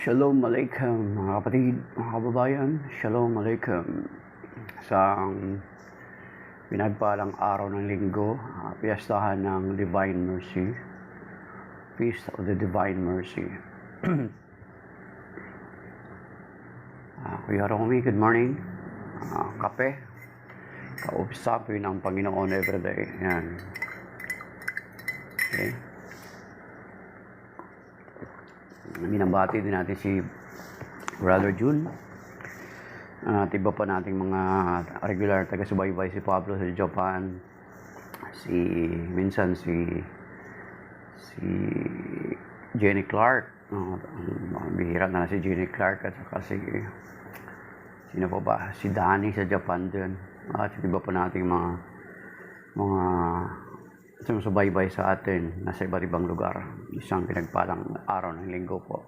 Shalom Alaikum mga kapatid, mga kababayan. Shalom Alaikum. Sa pinagpalang araw ng linggo, piyastahan ng Divine Mercy, Feast of the Divine Mercy. Kuya Romy, good morning. Kape, kausapin ng Panginoon everyday. Yan. Okay. Minabati din natin si Brother June. Iba pa nating mga regular taga-subaybay, si Pablo sa Japan, minsan si Jenny Clark. Bihira na si Jenny Clark at saka sino pa ba? Si Danny sa Japan din. At iba pa nating mga sumusubaybay sa atin nasa iba't ibang lugar. Isang pinagpalang araw ng linggo po.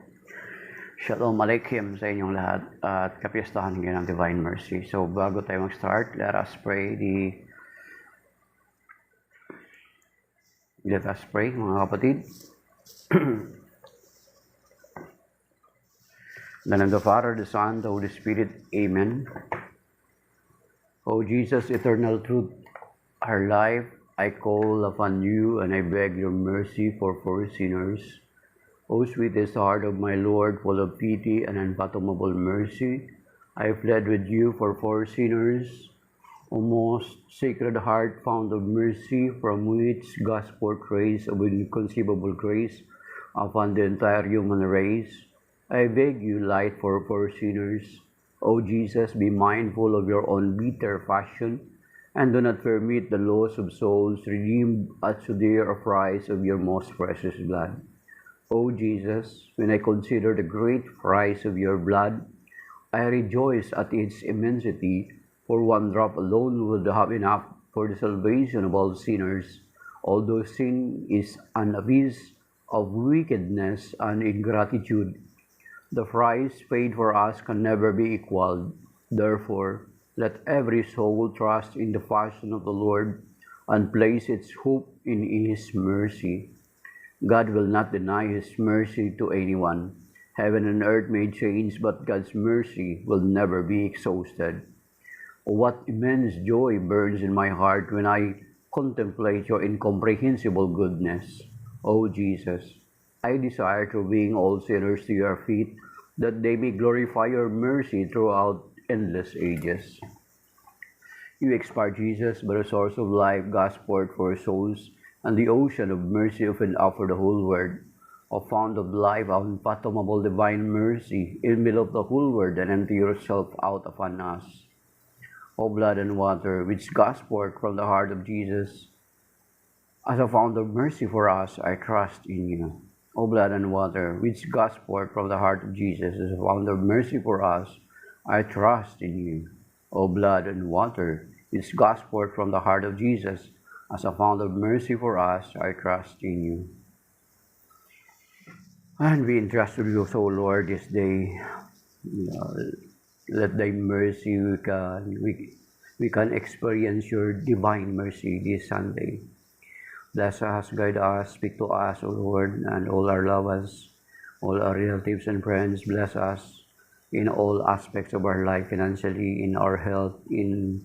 Shalom Alaikum sa inyong lahat at kapiyastahan ngayon ng Divine Mercy. So bago tayo mag-start, let us pray mga kapatid. In the name of the Father, the Son, the Holy Spirit. Amen. O Jesus, eternal truth, our life, I call upon you and I beg your mercy for poor sinners. O sweetest heart of my Lord, full of pity and unfathomable mercy, I fled with you for poor sinners. O most sacred heart, fount of mercy, from which gospel praise of inconceivable grace upon the entire human race, I beg you, light for poor sinners. O Jesus, be mindful of your own bitter passion, and do not permit the loss of souls redeemed at so dear a price of your most precious blood. O Jesus, when I consider the great price of your blood, I rejoice at its immensity, for one drop alone would have enough for the salvation of all sinners. Although sin is an abyss of wickedness and ingratitude, the price paid for us can never be equaled. Therefore, let every soul trust in the passion of the Lord and place its hope in His mercy. God will not deny His mercy to anyone. Heaven and earth may change, but God's mercy will never be exhausted. What immense joy burns in my heart when I contemplate your incomprehensible goodness. O Jesus, I desire to bring all sinners to your feet, that they may glorify your mercy throughout endless ages. You expired Jesus, but a source of life, gospel for souls, and the ocean of mercy opened up for the whole world. O fount of life, unfathomable divine mercy, envelop the whole world and empty yourself out upon us. O blood and water, which gospel from the heart of Jesus, as a fount of mercy for us, I trust in you. O blood and water, which gospel from the heart of Jesus, as a fount of mercy for us, I trust in you. O blood and water, which gospel from the heart of Jesus, as a fount of mercy for us, I trust in you. And we entrust to you, so Lord, this day, let thy mercy we can experience your divine mercy this Sunday. Bless us, guide us, speak to us, O Lord, and all our loved ones, all our relatives and friends. Bless us in all aspects of our life, financially, in our health, in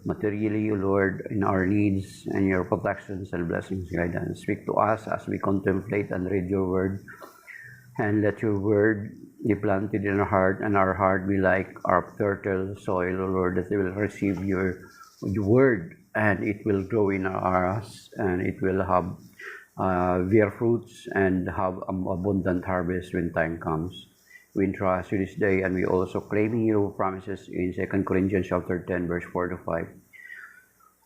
materially, O Lord, in our needs, and your protections and blessings, guidance. Speak to us as we contemplate and read your word, and let your word be planted in our heart, and our heart be like our fertile soil, O Lord, that we will receive your word, and it will grow in us, and it will have bear fruits and have abundant harvest when time comes. We entrust you this day, and we also claiming your promises in 2 Corinthians chapter 10, verse 4 to 5.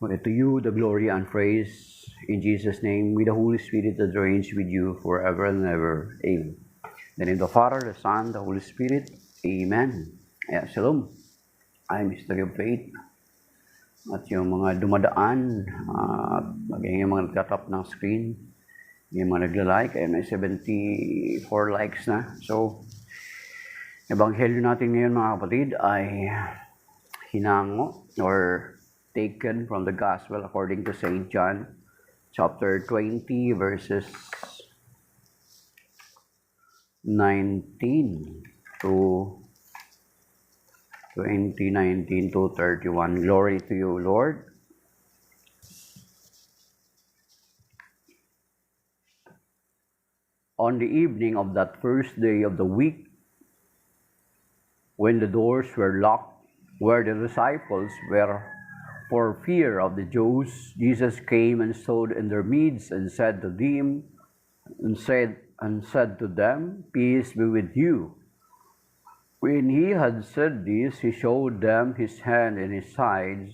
To you the glory and praise in Jesus' name, with the Holy Spirit that reigns with you forever and ever. Amen. In the name of the Father, the Son, the Holy Spirit. Amen. Shalom. I'm Mystery of Faith. At yung mga dumadaan, maging yung mga nagtatap ng screen, yung mga nagla-like, ay may 74 likes na. So, Ebanghelyo natin ngayon mga kapatid ay hinango or taken from the Gospel according to St. John chapter 20 verses 19 to 2019 to 31. Glory to you, Lord. On the evening of that first day of the week, when the doors were locked, where the disciples were for fear of the Jews, Jesus came and stood in their midst and said to them, Peace be with you. When he had said this, he showed them his hand and his sides.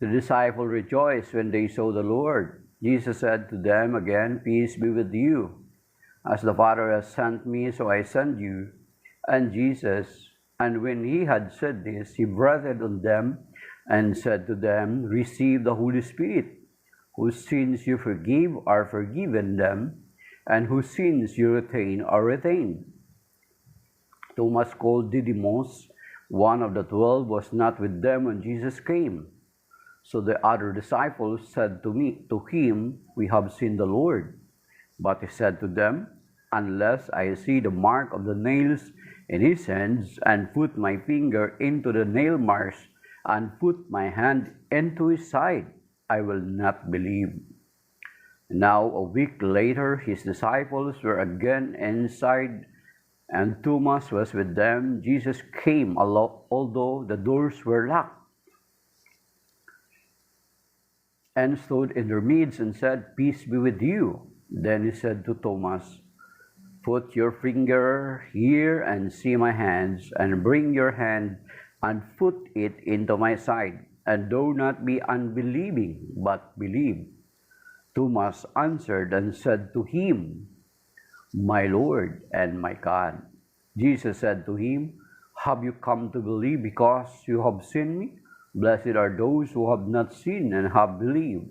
The disciples rejoiced when they saw the Lord. Jesus said to them again, Peace be with you. As the Father has sent me, so I send you. And when he had said this, he breathed on them and said to them, Receive the Holy Spirit. Whose sins you forgive are forgiven them, and whose sins you retain are retained. Thomas, called Didymus, one of the 12, was not with them when Jesus came. So the other disciples said to him, We have seen the Lord. But he said to them, Unless I see the mark of the nails in his hands, and put my finger into the nail marks, and put my hand into his side, I will not believe. Now a week later, his disciples were again inside, and Thomas was with them. Jesus came, although the doors were locked, and stood in their midst and said, Peace be with you. Then he said to Thomas, Put your finger here and see my hands, and bring your hand and put it into my side, and do not be unbelieving, but believe. Thomas answered and said to him, My Lord and my God. Jesus said to him, Have you come to believe because you have seen me? Blessed are those who have not seen and have believed.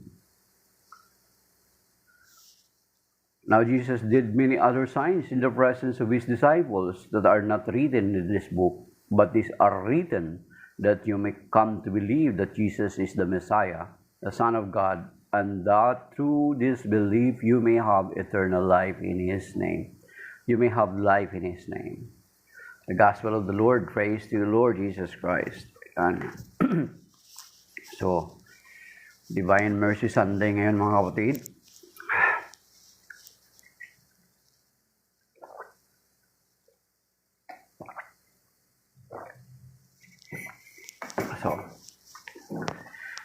Now Jesus did many other signs in the presence of his disciples that are not written in this book, but these are written that you may come to believe that Jesus is the Messiah, the Son of God, and that through this belief you may have eternal life in his name. You may have life in his name. The Gospel of the Lord. Praise to you, Lord Jesus Christ. Amen. So, Divine Mercy Sunday ngayon, mga kapatid. So,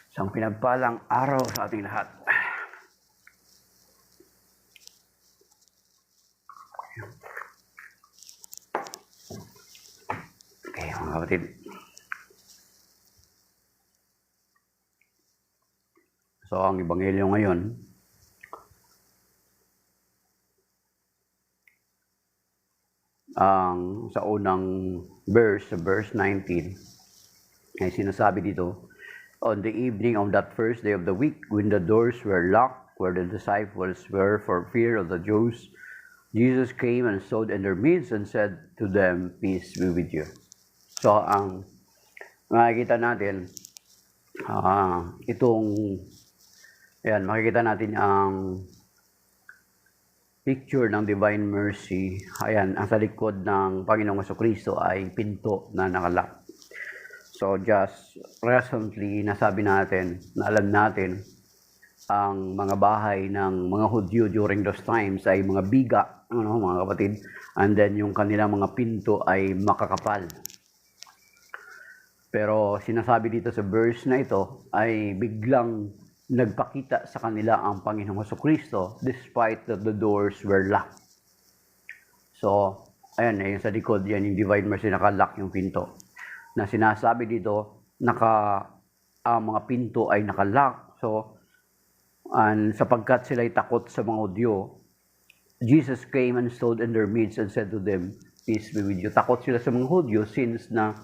isang pinagpalang araw sa ating lahat. Okay, mga kapatid. So, ang Ebanghelyo ngayon, sa unang verse, sa verse 19, ay sinasabi dito, On the evening of that first day of the week, when the doors were locked, where the disciples were for fear of the Jews, Jesus came and stood in their midst and said to them, Peace be with you. So, ang makikita natin, makikita natin ang picture ng Divine Mercy. Ayan, ang sa likod ng Panginoong Jesucristo ay pinto na nakalak. So just recently, nasabi natin, na alam natin, ang mga bahay ng mga Hudyo during those times ay mga biga, mga kapatid, and then yung kanilang mga pinto ay makakapal. Pero sinasabi dito sa verse na ito ay biglang nagpakita sa kanila ang Panginoong Jesucristo despite that the doors were locked. So, ayan, yung sa likod, yan yung Divine Mercy, nakalock yung pinto. Na sinasabi dito, ang mga pinto ay nakalock. So, sapagkat sila'y takot sa mga Hudyo, Jesus came and stood in their midst and said to them, Peace be with you. Takot sila sa mga Hudyo since na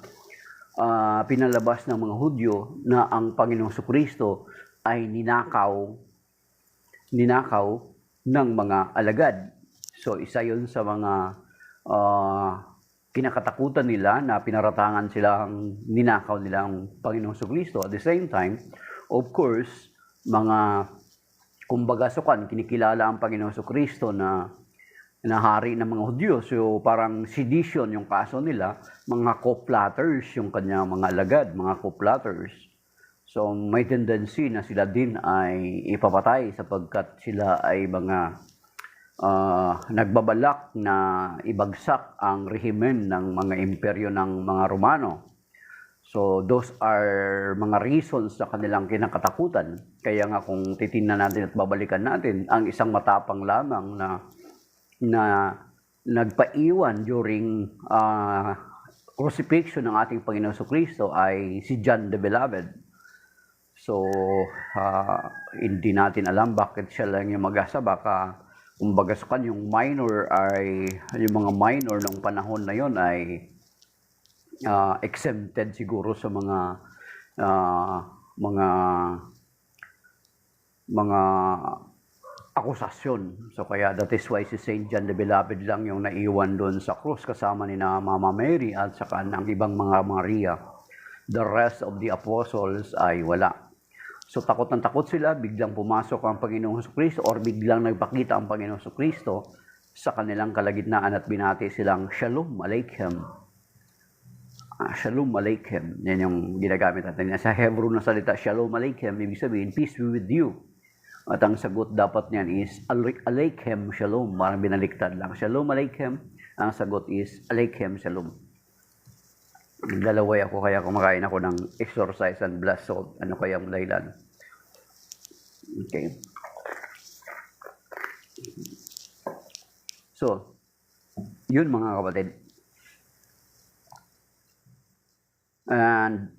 pinalabas ng mga Hudyo na ang Panginoong Jesucristo ay ninakaw ng mga alagad. So, isa yun sa mga kinakatakutan nila na pinaratangan silang ninakaw nilang Panginoong Jesucristo. At the same time, of course, mga kumbaga sukan, kinikilala ang Panginoong Jesucristo na na hari ng mga Hudyo. So parang sedition yung kaso nila, mga co-platters yung kanyang mga alagad, mga co-platters. So may tendency na sila din ay ipapatay sapagkat sila ay mga nagbabalak na ibagsak ang rehimen ng mga imperyo ng mga Romano. So those are mga reasons sa kanilang kinakatakutan. Kaya nga kung titingnan natin at babalikan natin, ang isang matapang lamang na nagpaiwan during crucifixion ng ating Panginoon Jesucristo ay si John the Beloved. So hindi natin alam bakit siya lang yung mag-asa. Baka kumbaga sa yung minor ay yung mga minor ng panahon na yon ay exempted siguro sa mga akusasyon. So kaya that is why si Saint John the Beloved lang yung naiwan doon sa krus kasama ni na Mama Mary at saka ng ibang mga Maria. The rest of the apostles ay wala. So takot sila, biglang pumasok ang Panginoong Jesucristo or biglang nagpakita ang Panginoong Jesucristo sa kanilang kalagitnaan at binati silang Shalom Aleichem. Shalom Aleichem. Yan yung ginagamit natin. Sa Hebrew na salita, Shalom Aleichem, ibig sabihin, peace be with you. At ang sagot dapat niyan is Aleichem Shalom. Parang binaliktad lang. Shalom Aleichem. Ang sagot is Aleichem Shalom. Naglalaway ako kaya kumakain ako ng exercise and blood salt. Ano kaya ang dahilan? Okay. So, yun mga kapatid. And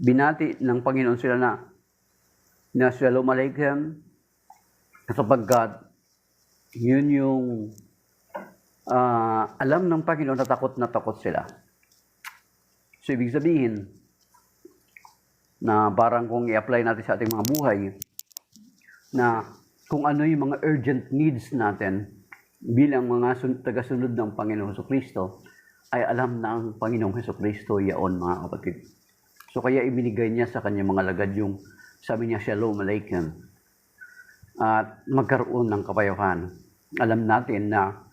binati ng Panginoon sila na Shalom Aleichem sapagkat yun yung alam ng Panginoon na takot sila. So, ibig sabihin na parang kung i-apply natin sa ating mga buhay na kung ano yung mga urgent needs natin bilang mga tagasunod ng Panginoong Jesucristo ay alam na ang Panginoong Jesucristo yaon mga kapatid. So, kaya ibinigay niya sa kanyang mga lagad yung sabi niya, Shalom Aleichem. At magkaroon ng kapayapaan. Alam natin na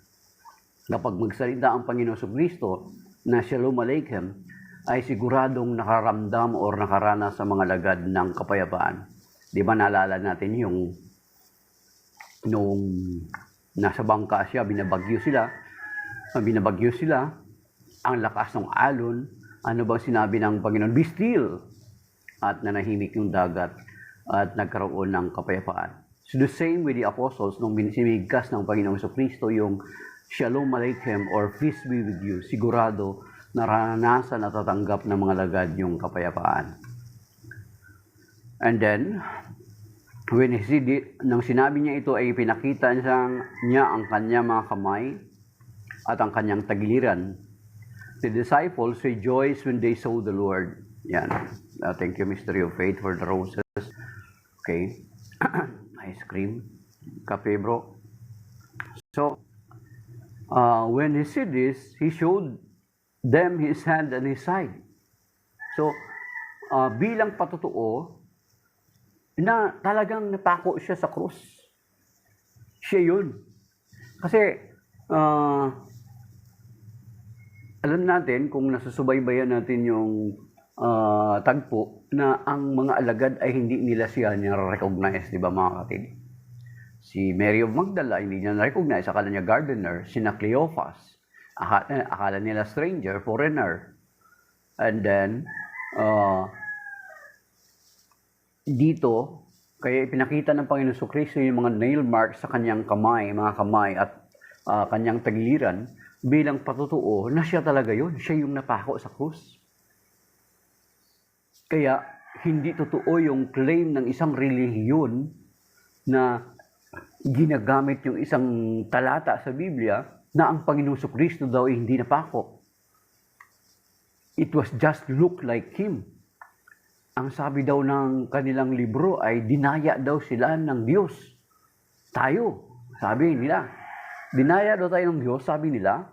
kapag magsalita ang Panginoon Jesucristo na Shalom Aleichem, ay siguradong nakaramdam o nakaranas sa mga lagad ng kapayapaan. Di ba naalala natin yung nung nasa bangka siya, binabagyo sila, ang lakas ng alon, ano bang sinabi ng Panginoon? Be still! At nanahimik yung dagat at nagkaroon ng kapayapaan. So the same with the apostles, nung sinigkas ng Panginoong Jesucristo yung Shalom Aleichem or peace be with you, sigurado naranasan at tatanggap ng mga lagad yung kapayapaan. And then, when nang sinabi niya ito ay pinakita niya ang kanyang mga kamay at ang kanyang tagiliran. The disciples rejoiced when they saw the Lord. Yan. Thank you, Mystery of Faith, for the roses. Okay. Ice cream. Kape, bro. So, when he said this, he showed them his hand and his side. So, bilang patotoo, na talagang napako siya sa krus. Siya yun. Kasi, alam natin, kung nasusubaybayan natin yung tagpo, na ang mga alagad ay hindi nila siya niya-recognize, di ba mga kapatid? Si Mary of Magdala, hindi niya na-recognize, akala niya gardener, sina Cleophas, akala nila stranger, foreigner. And then, dito, kaya ipinakita ng Panginoon Jesucristo yung mga nail marks sa kanyang mga kamay at kanyang tagiliran bilang patutuo na siya talaga yun. Siya yung napako sa krus. Kaya, hindi totoo yung claim ng isang relihiyon na ginagamit yung isang talata sa Biblia na ang Panginoong Jesucristo daw ay hindi napako. It was just look like Him. Ang sabi daw ng kanilang libro ay dinaya daw sila ng Diyos. Tayo, sabi nila. Dinaya daw tayo ng Diyos, sabi nila.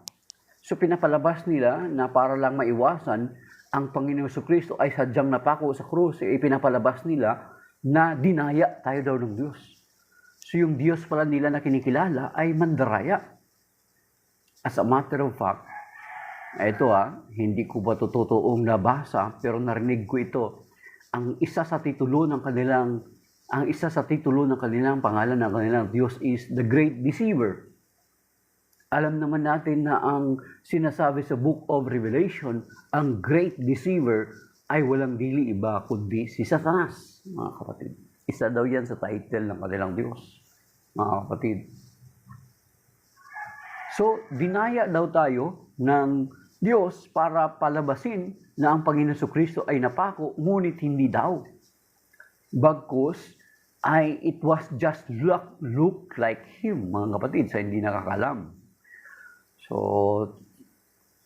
So pinapalabas nila na para lang maiwasan ang Panginoong Jesucristo ay sadyang napako sa krus. Ipinapalabas nila na dinaya tayo daw ng Diyos. So yung Diyos pala nila na kinikilala ay mandaraya. As a matter of fact, ito hindi ko ba totoong nabasa, pero narinig ko ito. Ang isa sa titulo ng kanilang pangalan ng kanilang Diyos is the Great Deceiver. Alam naman natin na ang sinasabi sa Book of Revelation, ang Great Deceiver ay walang dili iba kundi si Satanas, mga kapatid. Isa daw yan sa title ng kanilang Diyos, mga kapatid. So, dinaya daw tayo ng Diyos para palabasin na ang Panginoon Kristo ay napako, ngunit hindi daw. Bagkus, it was just look like Him, mga kapatid, sa hindi nakakalam. So,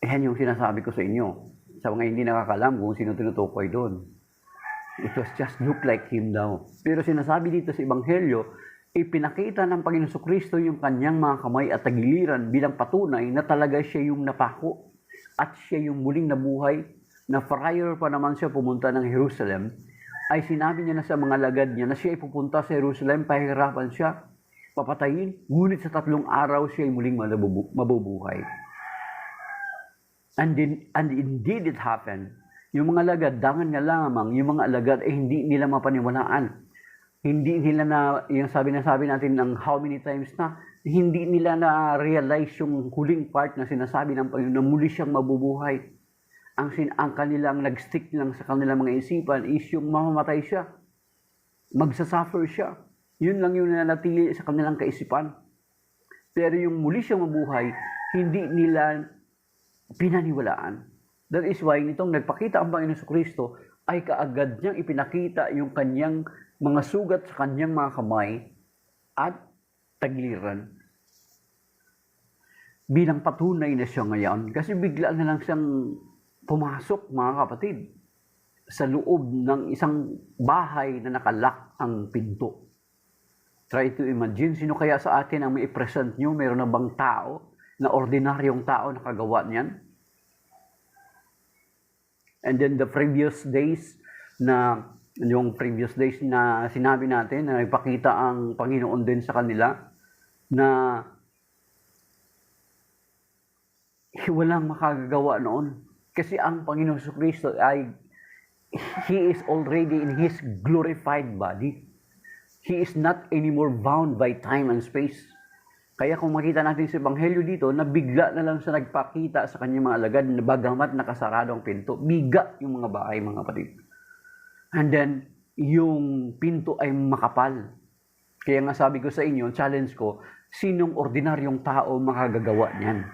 yan yung sinasabi ko sa inyo. Sa mga hindi nakakalam kung sino tinutukoy doon. It was just look like Him daw. Pero sinasabi dito sa Ebanghelyo, ipinakita ng Panginoon Kristo yung kanyang mga kamay at tagiliran bilang patunay na talaga siya yung napako at siya yung muling nabuhay, na prior pa naman siya pumunta ng Jerusalem, ay sinabi niya na sa mga lagad niya na siya ay pupunta sa Jerusalem, pahirapan siya, papatayin, ngunit sa 3 araw siya ay muling mabubuhay. And indeed it happened. Yung mga alagad, dangan nga lamang, yung mga alagad ay hindi nila mapaniwalaan. Hindi nila yung sabi natin ng how many times na, hindi nila na-realize yung huling part na sinasabi ng Panginoon na muli siyang mabubuhay. Ang kanilang nag-stick lang sa kanilang mga isipan is yung mamamatay siya. Magsasuffer siya. Yun lang yung nanatili sa kanilang kaisipan. Pero yung muli siyang mabuhay, hindi nila pinaniwalaan. That is why nitong nagpakita ang Panginoon Kristo ay kaagad niyang ipinakita yung kanyang mga sugat sa kanyang mga kamay at tagiliran. Bilang patunay na siya ngayon, kasi bigla na lang siyang pumasok, mga kapatid, sa loob ng isang bahay na nakalak ang pinto. Try to imagine, sino kaya sa atin ang may present nyo? Meron na bang tao, na ordinaryong tao na kagawa niyan? And then the previous days na sinabi natin na nagpakita ang Panginoon din sa kanila na walang makagagawa noon. Kasi ang Panginoon Kristo He is already in His glorified body. He is not anymore bound by time and space. Kaya kung makita natin sa Ebanghelyo dito, na bigla na lang siya nagpakita sa kanyang mga alagad na bagamat nakasarado ang pinto, biga yung mga bahay, mga kapatid. And then, yung pinto ay makapal. Kaya nga sabi ko sa inyo, challenge ko, sinong ordinaryong tao makagagawa niyan?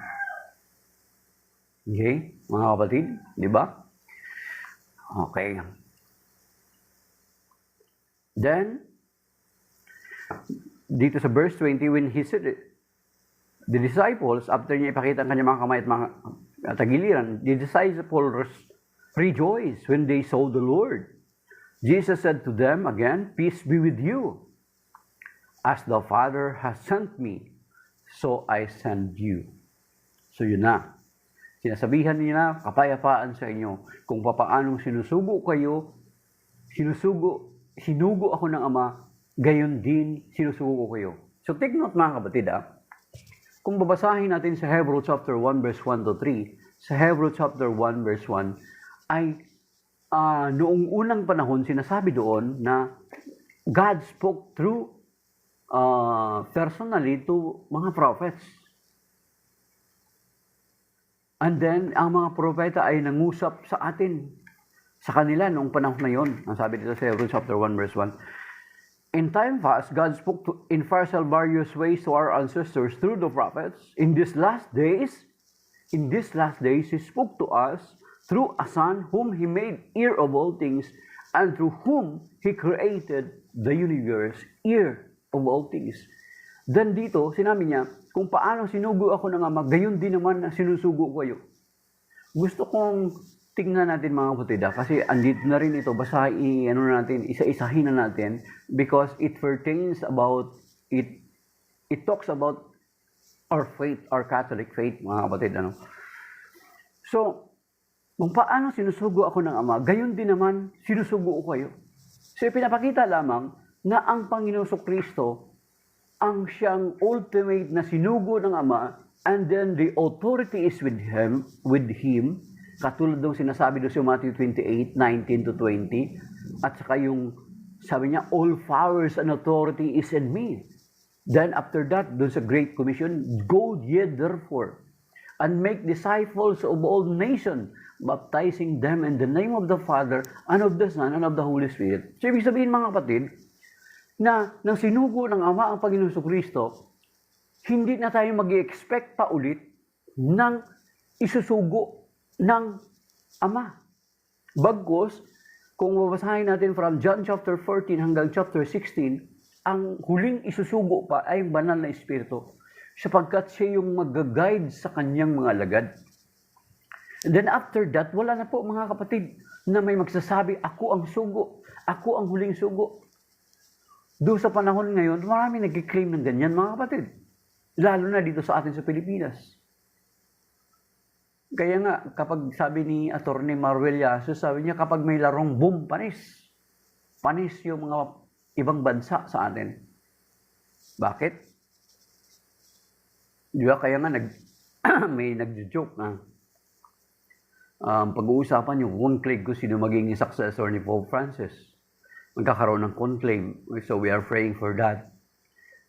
Okay, mga kapatid, di ba? Okay. Then, dito sa verse 20, when He said it, the disciples, after niya ipakita ang kanyang mga kamay at mga tagiliran, the disciples rejoiced when they saw the Lord. Jesus said to them again, "Peace be with you. As the Father has sent me, so I send you." So yun na. Sinasabihan niya, kapayapaan sa inyo. Kung papaanong sinusugo ako ng Ama, gayon din sinusugo ko kayo. So take note, mga kapatid, kung babasahin natin sa Hebrews chapter 1 verse 1 to 3, sa Hebrews chapter 1 verse 1, ay noong unang panahon sinasabi doon na God spoke through personally to mga prophets. And then, ang mga propeta ay nangusap sa atin, sa kanila noong panahon na yon. Ang sabi dito sa Hebrews chapter 1 verse 1, in time past, God spoke in various ways to our ancestors through the prophets. In these last days, He spoke to us through a Son whom He made heir of all things, and through whom He created the universe, heir of all things. Then dito, sinabi niya, kung paano sinugo ako ng Ama, gayon din naman na sinusugo ko kayo. Gusto kong tingnan natin, mga kapatid, kasi andito na rin ito, basta isa-isahin na natin, because it pertains about, it talks about our faith, our Catholic faith, mga kapatid. So, kung paano sinusugo ako ng Ama, gayon din naman sinusugo ko kayo. So, pinapakita lamang na ang Panginoong Kristo ang siyang ultimate na sinugo ng Ama, and then the authority is with him, katulad ng sinasabi doon sa Matthew 28:19-20, at saka yung sabi niya, all powers and authority is in me. Then after that, doon sa Great Commission, go ye therefore, and make disciples of all nations, baptizing them in the name of the Father, and of the Son, and of the Holy Spirit. So ibig sabihin mga kapatid, na nang sinugo ng Ama ang Panginoon Kristo, hindi na tayo mag-i-expect pa ulit ng isusugo ng Ama. Bagkus, kung babasahin natin from John chapter 14 hanggang chapter 16, ang huling isusugo pa ay ang banal na Espiritu, sapagkat siya yung mag-guide sa kanyang mga alagad. And then after that, wala na po mga kapatid na may magsasabi, ako ang sugo, ako ang huling sugo. Doon sa panahon ngayon, marami nag-claim ng ganyan mga kapatid. Lalo na dito sa atin sa Pilipinas. Kaya nga, kapag sabi ni Atty. Maruel Yaso, sabi niya kapag may larong boom, panis yung mga ibang bansa sa atin. Bakit? Di ba? Kaya nga may nag-joke na pag-uusapan yung conclave kung sino magiging successor ni Pope Francis. Magkakaroon ng conclave. So we are praying for that.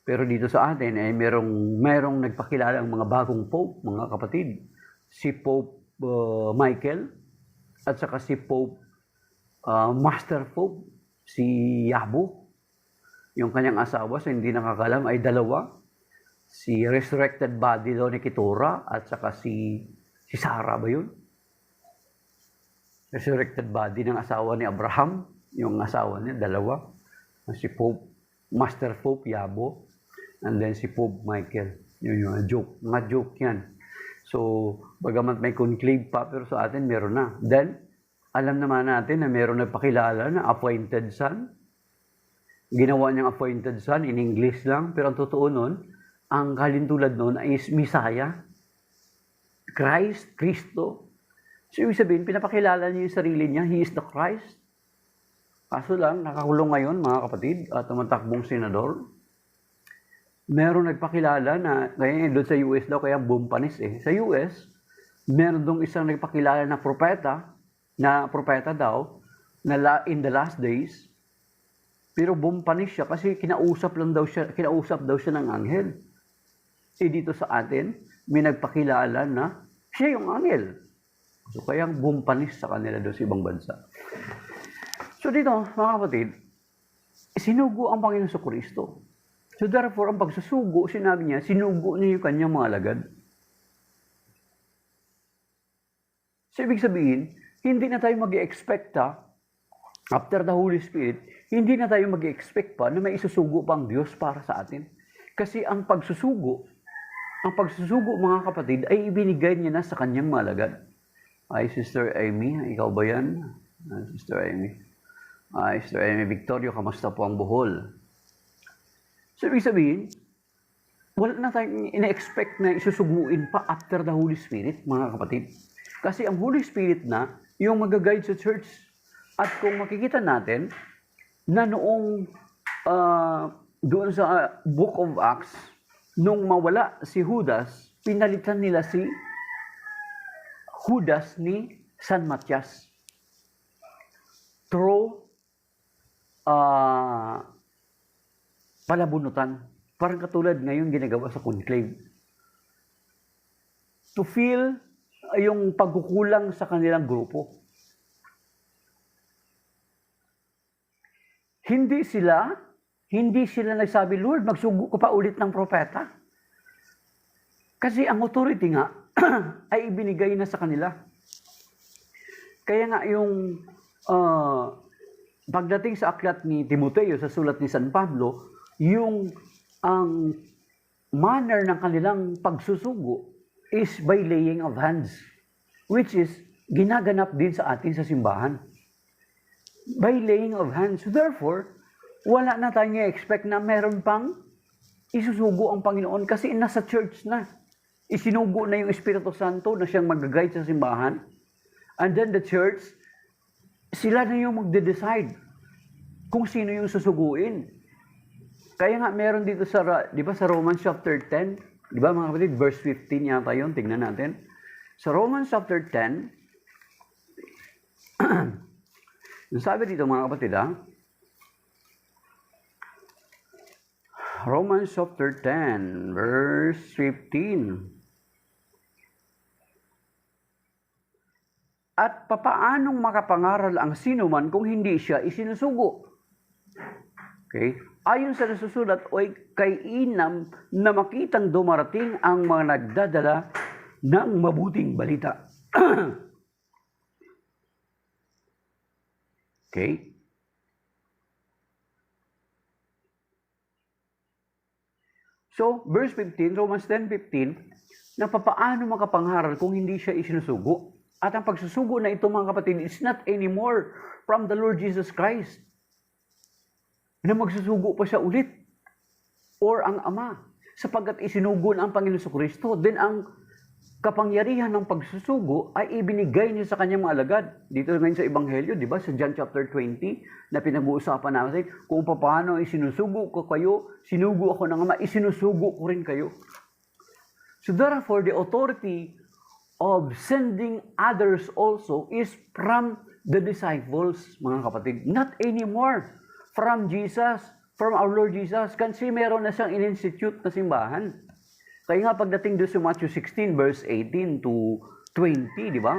Pero dito sa atin, merong nagpakilala ang mga bagong Pope, mga kapatid. Si Pope Michael at saka si Pope Master Pope, si Yabo. Yung kanyang asawa, sa hindi nakakalam, ay dalawa. Si Resurrected Body daw ni Kitora at saka si Sarah ba yun? Resurrected Body ng asawa ni Abraham, yung asawa niya, dalawa. Si Pope Master Pope Yabo, and then si Pope Michael. Yun yung joke. Mga joke yan. So, bagamat may conclave pa, pero sa atin meron na. Then, alam naman natin na meron nagpakilala na appointed son. Ginawa niyang appointed son, in English lang, pero ang totoo nun, ang kalintulad nun ay Messiah, Christ, Kristo. So, ibig sabihin, pinapakilala niya yung sarili niya, He is the Christ. Kaso lang, nakakulong ngayon, mga kapatid, at tumatakbong senador. Meron nagpakilala na, kaya doon sa US daw, kaya boom panis eh. Sa US, meron doon isang nagpakilala na propeta daw, na in the last days, pero boom panis siya kasi kinausap daw siya ng anghel. Eh dito sa atin, may nagpakilala na siya yung anghel. So kaya boom panis sa kanila doon sa ibang bansa. So dito, mga kapatid, sinugo ang Panginoon Kristo. So therefore, ang pagsusugo, sinabi niya, sinugo niya yung kanyang mga alagad. So ibig sabihin, hindi na tayo mag-i-expect after the Holy Spirit, hindi na tayo mag-i-expect pa na may isusugo pang Diyos para sa atin. Kasi ang pagsusugo mga kapatid, ay ibinigay niya na sa kanyang mga alagad. Ay, Sister Amy, ikaw ba yan? Sister Amy. Ay, Sister Amy Victorio, kamusta po ang Bohol? So, ibig sabihin, wala na tayong ina-expect na isusuguin pa after the Holy Spirit, mga kapatid. Kasi ang Holy Spirit na, yung mag-guide sa church. At kung makikita natin, na noong doon sa Book of Acts, nung mawala si Judas, pinalitan nila si Judas ni San Matias. Through palabunutan. Parang katulad ngayon ginagawa sa conclave. To feel yung pagkukulang sa kanilang grupo. Hindi sila nagsabi, Lord, magsugo ko pa ulit ng propeta. Kasi ang authority nga ay ibinigay na sa kanila. Kaya nga yung pagdating sa aklat ni Timoteo, sa sulat ni San Pablo, ang manner ng kanilang pagsusugo is by laying of hands, which is ginaganap din sa atin sa simbahan. By laying of hands. Therefore, wala na tayong i-expect na meron pang isusugo ang Panginoon kasi nasa church na. Isinugo na yung Espiritu Santo na siyang mag-guide sa simbahan. And then the church, sila na yung magde-decide kung sino yung susuguin. Kaya nga meron dito sa, di ba sa Romans chapter 10, di ba mga kapatid, verse 15 yata yun, tingnan natin. Sa Romans chapter 10, sabi dito mga kapatid Romans chapter 10, verse 15. At papaanong makapangaral ang sinuman kung hindi siya isinusugo? Okay? Ayon sa nasusulat, oy kay inam na makitang dumarating ang mga nagdadala ng mabuting balita. Okay? So, verse 15, Romans 10:15, na papaano makapangaral kung hindi siya isinusugo? At ang pagsusugo na ito mga kapatid is not anymore from the Lord Jesus Christ. Na magsusugo pa siya ulit. Or ang Ama. Sapagkat isinugo na ang Panginoon Kristo. Then ang kapangyarihan ng pagsusugo ay ibinigay niya sa kanyang mga alagad. Dito ngayon sa Ebanghelyo, di ba? Sa John chapter 20, na pinag-uusapan natin kung paano isinusugo ko kayo, sinugo ako ng Ama, isinusugo ko rin kayo. So therefore, the authority of sending others also is from the disciples, mga kapatid. Not anymore from Jesus, from our Lord Jesus. Kasi meron na siyang in-institute na simbahan. Kaya nga pagdating doon sa Matthew 16, verse 18 to 20, di ba?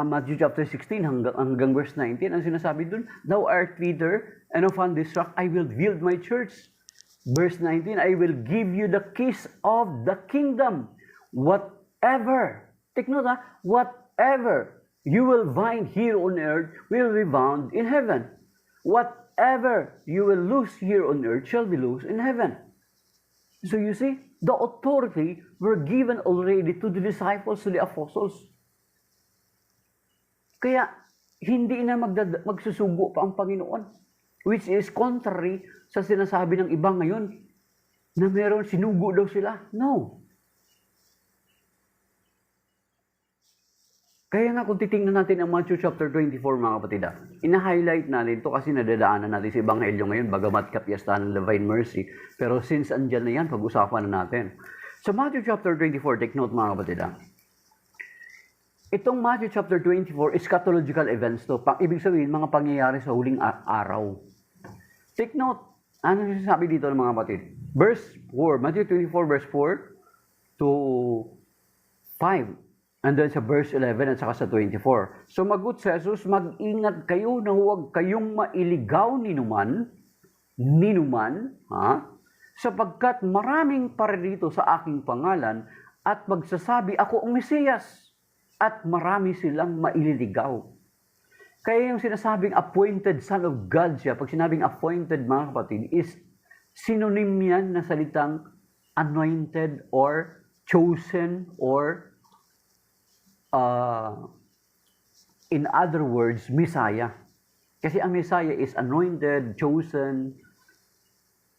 Matthew chapter 16 hanggang verse 19, ang sinasabi doon, Thou art Peter, and upon this rock I will build my church. Verse 19, I will give you the keys of the kingdom. Whatever, take note whatever you will bind here on earth will be bound in heaven. Whatever you will loose here on earth shall be loosed in heaven. So you see, the authority were given already to the disciples, to the apostles. Kaya, hindi na magsusugo pa ang Panginoon. Which is contrary sa sinasabi ng iba ngayon, na meron sinugo daw sila. No. Kaya nga kung titingnan natin ang Matthew chapter 24 mga kapatid, ina-highlight natin ito kasi nadadaanan natin sa Ebanghelyo ngayon, bagamat kapiyastahan ng Divine Mercy. Pero since andyan na yan, pag-usapan na natin. Sa Matthew chapter 24, take note mga kapatid. Itong Matthew chapter 24, eschatological events to. Ibig sabihin, mga pangyayari sa huling araw. Take note, ano sinasabi dito ng mga kapatid? Verse 4, Matthew 24 verse 4 to 5. And then sa verse 11 at saka sa 24. So magut sa Jesus, mag-ingat kayo na huwag kayong mailigaw ninuman, sapagkat maraming paririto sa aking pangalan at magsasabi ako ang Mesiyas at marami silang maililigaw. Kaya yung sinasabing appointed Son of God siya, pag sinabing appointed mga kapatid, is synonym yan na salitang anointed or chosen or in other words, Messiah. Kasi ang Messiah is anointed, chosen.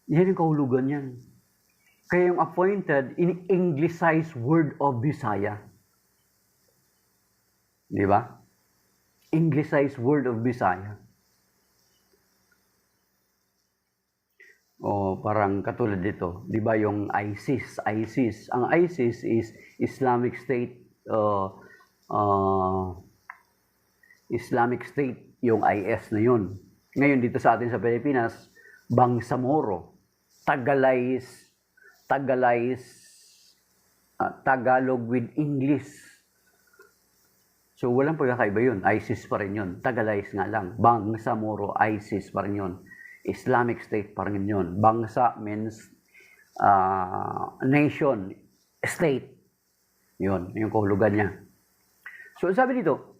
Yan yung kahulugan yan. Kaya yung appointed, in-Englishized word of Messiah. Di ba? Englishized word of Messiah. O parang katulad dito, di ba yung ISIS? Ang ISIS is Islamic State, Islamic State, yung IS na yun. Ngayon dito sa atin sa Pilipinas, Bangsamoro, Tagalog with English. So walang pagkakaiba yun, ISIS pa rin yun. Tagalais nga lang, Bangsamoro, ISIS pa rin yun. Islamic State pa rin yun. Bangsa means nation, state. Yun, yung kahulugan niya. So, sabi dito,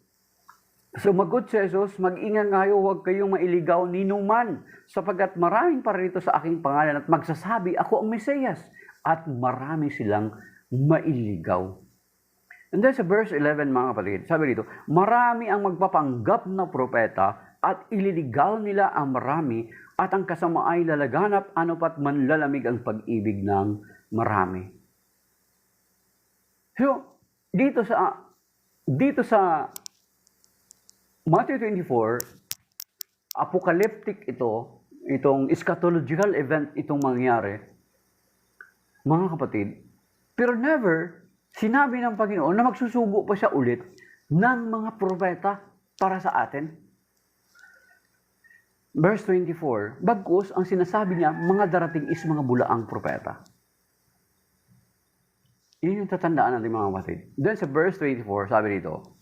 sumagot si Jesus, mag-ingat kayo, huwag kayong mailigaw ninuman, sapagkat maraming paririto sa aking pangalan at magsasabi, ako ang Mesiyas, at marami silang mailigaw. And then sa verse 11, mga kapatid, sabi dito, marami ang magpapanggap na propeta at ililigaw nila ang marami at ang kasama ay lalaganap anupat manlalamig ang pag-ibig ng marami. So, dito sa Matthew 24, apocalyptic ito, itong eschatological event itong mangyari, mga kapatid. Pero never sinabi ng Panginoon na magsusugo pa siya ulit ng mga propeta para sa atin. Verse 24, bagkus ang sinasabi niya, mga darating is mga bulaang propeta. Yun yung tatandaan natin mga kapatid. Then sa verse 24, sabi dito,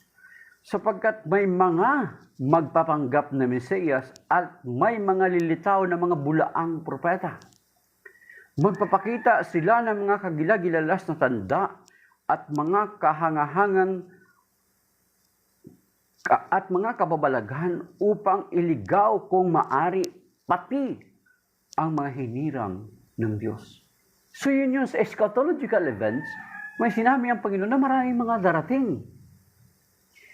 sapagkat may mga magpapanggap na Mesiyas at may mga lilitaw na mga bulaang propeta. Magpapakita sila ng mga kagilagilalas na tanda at mga kahangahangan at mga kababalaghan upang iligaw kung maari pati ang mga hinirang ng Diyos. So yun yung sa eschatological events, may sinabi ang Panginoon na maraming mga darating.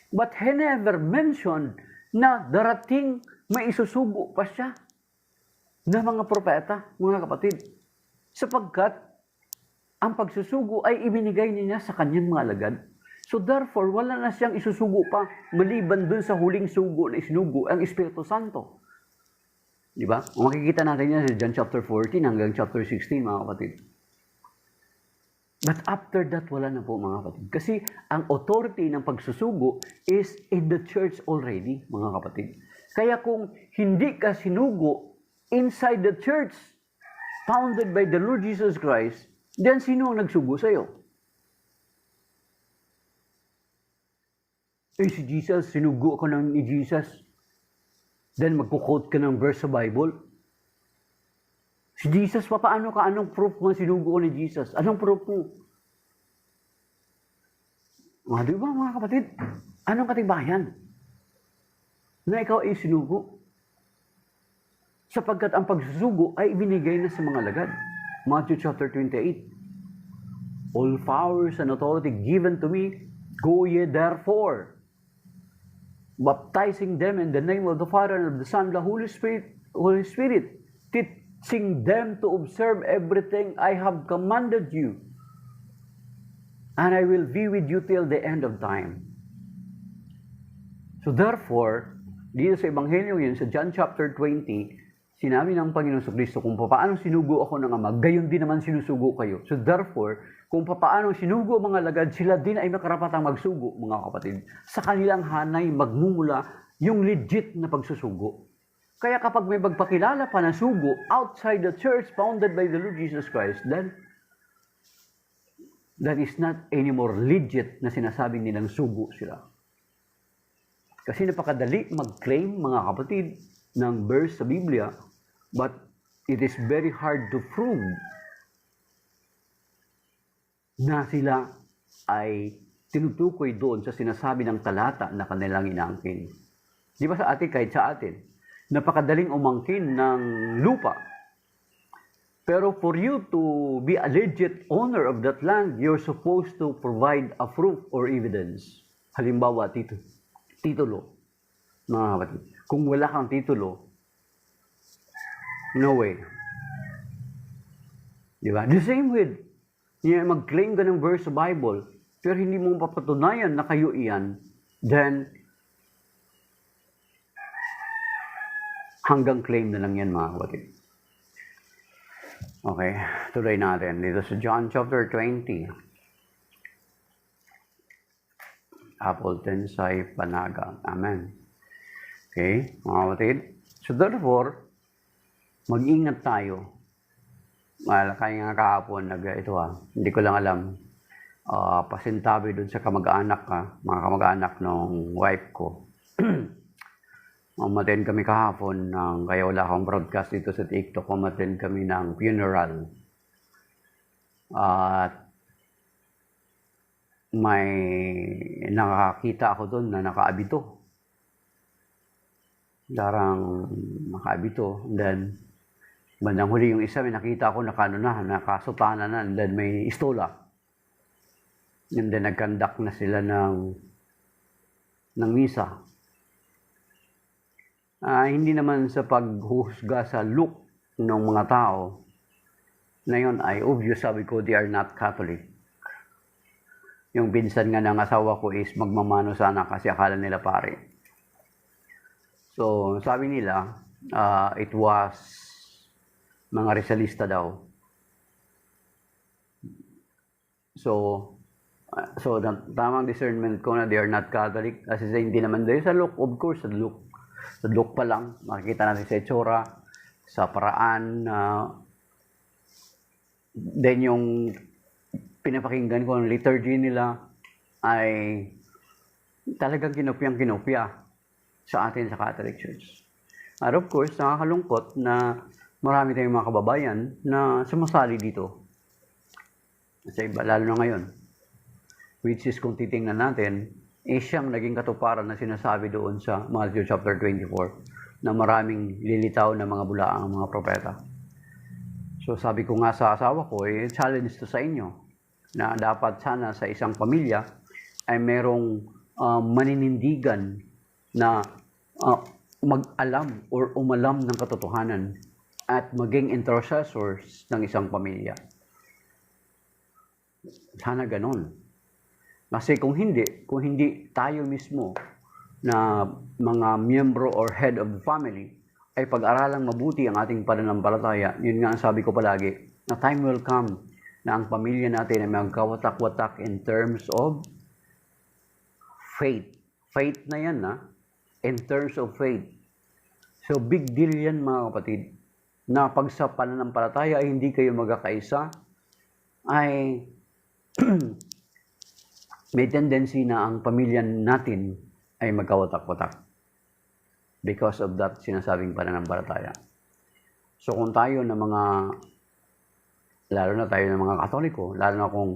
But he never mentioned na darating may isusugo pa siya na mga propeta, mga kapatid. Sapagkat ang pagsusugo ay ibinigay niya sa kanyang mga alagad. So therefore, wala na siyang isusugo pa maliban dun sa huling sugo na isinugo ang Espiritu Santo. Di ba? Makikita natin yan sa John chapter 14 hanggang chapter 16, mga kapatid. But after that, wala na po, mga kapatid. Kasi ang authority ng pagsusugo is in the church already, mga kapatid. Kaya kung hindi ka sinugo inside the church founded by the Lord Jesus Christ, then sino ang nagsugo sa'yo? Si Jesus, sinugo ako ni Jesus. Then magkukote ka ng verse sa Bible. Si Jesus, paano ka? Anong proof mo sinugo ko ni Jesus? Anong proof mo? Di ba mga kapatid? Anong katibayan? Na ikaw ay sinugo? Sapagkat ang pagsusugo ay ibinigay na sa mga alagad. Matthew chapter 28. All powers and authority given to me, go ye therefore, baptizing them in the name of the Father and of the Son and the Holy Spirit, teaching them to observe everything I have commanded you. And I will be with you till the end of time. So therefore, dito sa Ebanghelyo yun, sa John chapter 20, sinabi ng Panginoon Kristo kung paano sinugo ako ng Ama, gayon din naman sinusugo kayo. So therefore, kung paano sinugo mga alagad, sila din ay makarapatang magsugo, mga kapatid. Sa kanilang hanay magmumula yung legit na pagsusugo. Kaya kapag may magpakilala pa na sugo outside the church founded by the Lord Jesus Christ, then that is not anymore legit na sinasabi nilang sugo sila. Kasi napakadali mag-claim, mga kapatid, ng verse sa Biblia, but it is very hard to prove na sila ay tinutukoy doon sa sinasabi ng talata na kanilang inaangkin. Di ba sa atin, kahit sa atin, napakadaling umangkin ng lupa. Pero for you to be a legit owner of that land, you're supposed to provide a proof or evidence. Halimbawa, titulo. Mga kapatid, kung wala kang titulo, no way. Di ba? The same with, mag-claim ka ng verse sa Bible, pero hindi mo mapatunayan na kayo iyan, then, hanggang claim na lang yan, mga kapatid. Okay, tuloy natin. Dito sa John chapter 20. Appleton Sai Panaga. Amen. Okay, mga kapatid. So therefore, mag-ingat tayo. Kaya nga kahapon, hindi ko lang alam, pasintabi dun sa kamag-anak, mga kamag-anak ng wife ko. Umaten kami kahapon, kaya wala akong broadcast dito sa TikTok, umaten kami ng funeral. At may nakakita ako doon na nakaabito. Darang nakaabito. And then, bandang huli yung isa, may nakita ako nakasutana na, and then may istola. And then nag-conduct na sila ng misa. Hindi naman sa paghuhusga sa look ng mga tao. Na yun ay obvious, sabi ko, they are not Catholic. Yung pinsan nga ng asawa ko is magmamano sana kasi akala nila pare. So, sabi nila, It was mga Rizalista daw. So tamang discernment ko na they are not Catholic. Kasi hindi naman dahil sa look, of course, sa look pa lang, makikita natin sa itsura, sa paraan, then yung pinapakinggan ko ng liturgy nila ay talagang kinopya sa atin sa Catholic Church. At of course, nakakalungkot na marami tayong mga kababayan na sumasali dito. Sa iba, lalo na ngayon. Which is, kung titingnan natin, siyang naging katuparan na sinasabi doon sa Matthew chapter 24 na maraming lilitaw na mga bulaang mga propeta. So sabi ko nga sa asawa ko, challenge to sa inyo na dapat sana sa isang pamilya ay merong maninindigan na mag-alam or umalam ng katotohanan at maging intercessors ng isang pamilya. Sana ganon. Kasi kung hindi tayo mismo na mga miyembro or head of the family ay pag-aralang mabuti ang ating pananampalataya, yun nga ang sabi ko palagi, na time will come na ang pamilya natin ay magkawatak-watak in terms of faith. Faith na yan, in terms of faith. So big deal yan mga kapatid, na pag sa pananampalataya ay hindi kayo magkakaisa, ay may tendency na ang pamilya natin ay magkawatak-watak because of that sinasabing pananampalataya. So kung tayo na lalo na tayo ng mga Katoliko, lalo na kung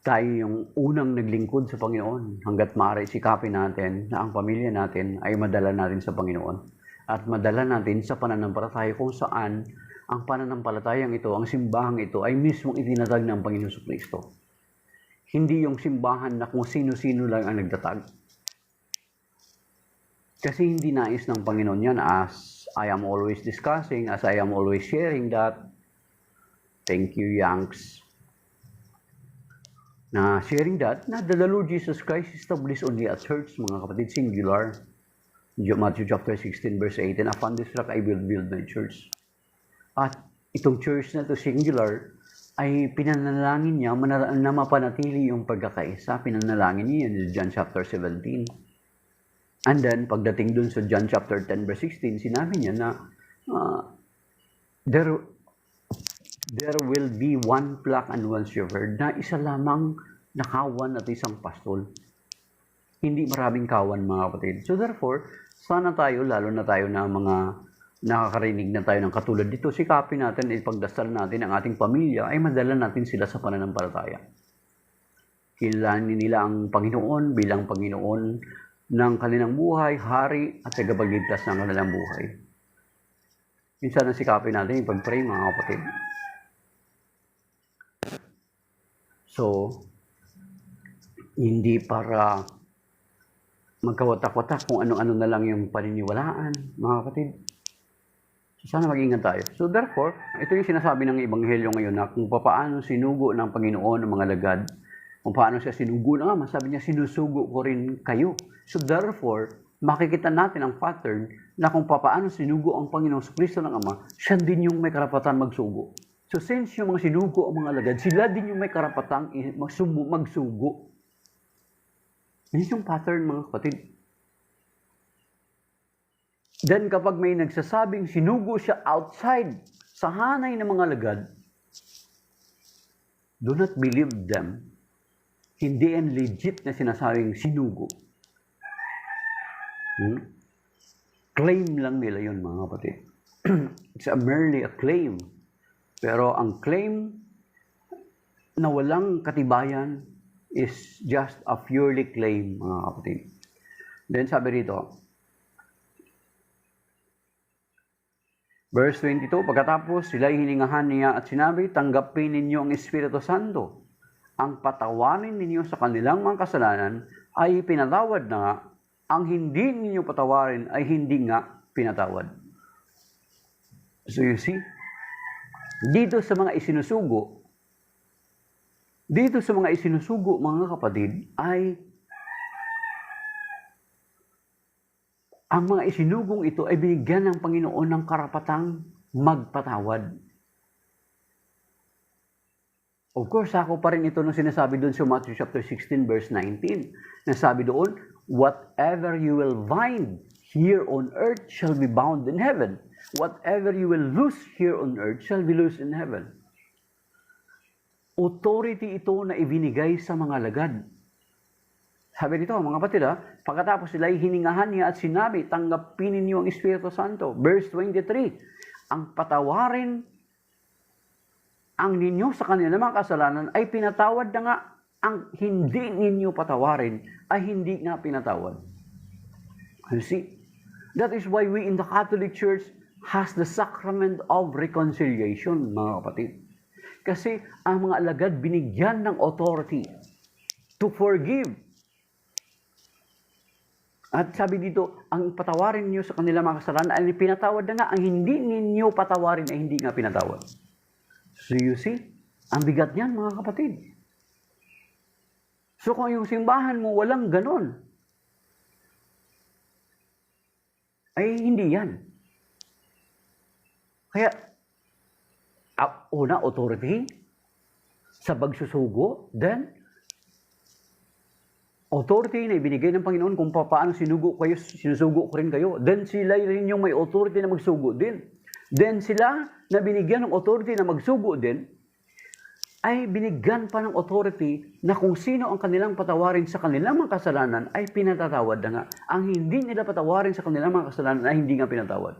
tayo yung unang naglingkod sa Panginoon, hanggat maaari sikapin natin na ang pamilya natin ay madala natin sa Panginoon at madala natin sa pananampalataya kung saan ang pananampalatayang ito, ang simbahang ito ay mismong itinatag ng Panginoon Kristo. Hindi yung simbahan na kung sino-sino lang ang nagtatag. Kasi hindi nais ng Panginoon yan, as I am always discussing, as I am always sharing that. Thank you, Yanks. Na sharing that, na the Lord Jesus Christ established only a church, mga kapatid, singular. Matthew chapter 16, verse 18, upon this rock I will build my church. At itong church na to singular, ay pinanalangin niya na mapanatili yung pagkakaisa. Pinanalangin niya in John chapter 17. And then, pagdating dun sa John chapter 10 verse 16, sinabi niya na there will be one flock and one shepherd, na isa lamang na kawan at isang pastol. Hindi maraming kawan, mga kapatid. So therefore, sana tayo, lalo na tayo na mga nakakarinig na tayo ng katulad dito, sikapin natin, ipagdasal natin ang ating pamilya, ay madala natin sila sa pananampalataya. Kilalanin nila ang Panginoon bilang Panginoon ng kanilang buhay, hari at tagapagligtas ng kanilang buhay. Minsan na sikapin natin ipag-pray, mga kapatid. So, hindi para magkawatak-watak kung ano-ano na lang yung paniniwalaan, mga kapatid. So, sana mag-ingat tayo. So therefore, ito yung sinasabi ng Ebanghelyo ngayon na kung paano sinugo ng Panginoon ang mga lagad, kung paano siya sinugo na nga, sabi niya, sinusugo ko rin kayo. So therefore, makikita natin ang pattern na kung paano sinugo ang Panginoong Kristo ng Ama, siya din yung may karapatan magsugo. So since yung mga sinugo ang mga lagad, sila din yung may karapatang magsugo. Yan yung pattern, mga kapatid. Then kapag may nagsasabing sinugo siya outside sa hanay ng mga lagad, do not believe them. Hindi yan legit na sinasabing sinugo. Claim lang nila yun, mga kapatid. It's merely a claim. Pero ang claim na walang katibayan is just a purely claim, mga kapatid. Then sabi rito, verse 22, pagkatapos sila'y hiningahan niya at sinabi, tanggapin ninyo ang Espiritu Santo. Ang patawarin ninyo sa kanilang mga kasalanan ay pinatawad na nga. Ang hindi ninyo patawarin ay hindi nga pinatawad. So you see, dito sa mga isinusugo, mga kapatid, ay ang mga isinugong ito ay binigyan ng Panginoon ng karapatang magpatawad. Of course, ako pa rin ito nung sinasabi doon sa Matthew chapter 16 verse 19. Nasabi doon, whatever you will bind here on earth shall be bound in heaven. Whatever you will loose here on earth shall be loosed in heaven. Authority ito na ibinigay sa mga alagad. Sabi dito, mga kapatid, pagkatapos sila ay hiningahan niya at sinabi, tanggapin ninyo ang Espiritu Santo. Verse 23, ang patawarin ang ninyo sa kanilang mga kasalanan ay pinatawad na nga, ang hindi ninyo patawarin ay hindi nga pinatawad. You see? That is why we in the Catholic Church has the sacrament of reconciliation, mga kapatid. Kasi ang mga alagad binigyan ng authority to forgive. At sabi dito, ang patawarin niyo sa kanilang mga kasalanan ay pinatawad na nga, ang hindi ninyo patawarin ay hindi nga pinatawad. So you see, ang bigat niyan, mga kapatid. So kung yung simbahan mo walang ganon, ay hindi yan. Kaya, una, authority sa pagsusugo, then, authority na ibinigay ng Panginoon kung paano sinusugo ko rin kayo. Then sila rin yung may authority na magsugo din. Then sila na binigyan ng authority na magsugo din, ay binigyan pa ng authority na kung sino ang kanilang patawarin sa kanilang mga kasalanan ay pinatatawad na nga. Ang hindi nila patawarin sa kanilang mga kasalanan ay hindi nga pinatawad.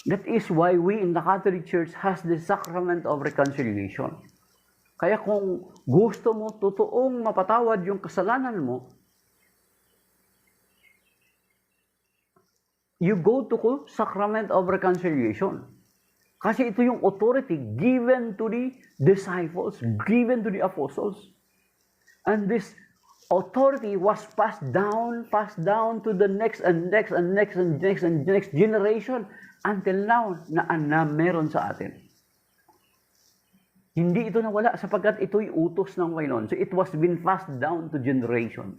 That is why we in the Catholic Church has the sacrament of reconciliation. Kaya kung gusto mo totoong mapatawad yung kasalanan mo, you go to sacrament of reconciliation. Kasi ito yung authority given to the disciples, given to the apostles. And this authority was passed down to the next and next and next and next and next generation until now na meron sa atin. Hindi ito nawala sapagkat ito'y utos ng Panginoon. So it was been passed down to generation.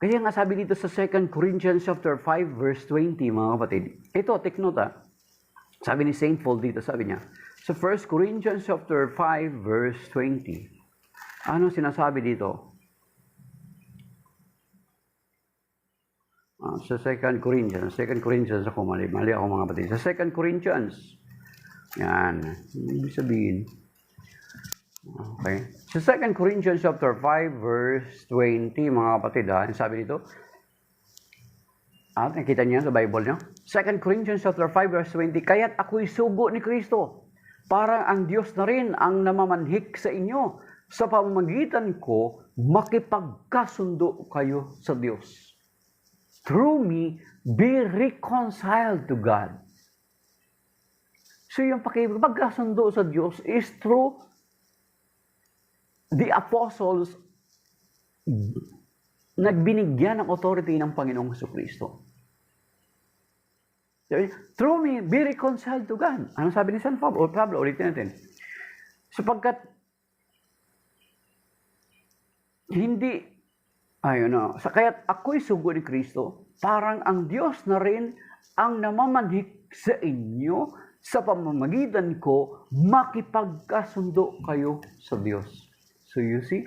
Kaya nga sabi dito sa 2 Corinthians chapter 5 verse 20, mga kapatid. Ito, take note. Sabi ni St. Paul dito, sabi niya, sa 1 Corinthians chapter 5 verse 20. Ano sinasabi dito? Sa 2 Corinthians ako, mali ako mga kapatid. Sa 2 Corinthians, yan, ibig sabihin, okay. Sa 2 Corinthians chapter 5 verse 20, mga kapatid, sabi dito, nakita niyo sa Bible niyo? 2 Corinthians chapter 5 verse 20, kaya't ako'y sugo ni Kristo, para ang Diyos na rin ang namamanhik sa inyo, sa pamamagitan ko, makipagkasundo kayo sa Diyos. Through me, be reconciled to God. So yung pakipagkasundo sa Diyos is through the apostles nagbinigyan ng authority ng Panginoong Jesucristo. Through me, be reconciled to God. Ano sabi ni San Pablo? Ulitin natin. Sapagkat kaya't ako'y sugo ni Kristo, parang ang Diyos na rin ang namamanhik sa inyo, sa pamamagitan ko, makipagkasundo kayo sa Diyos. So you see?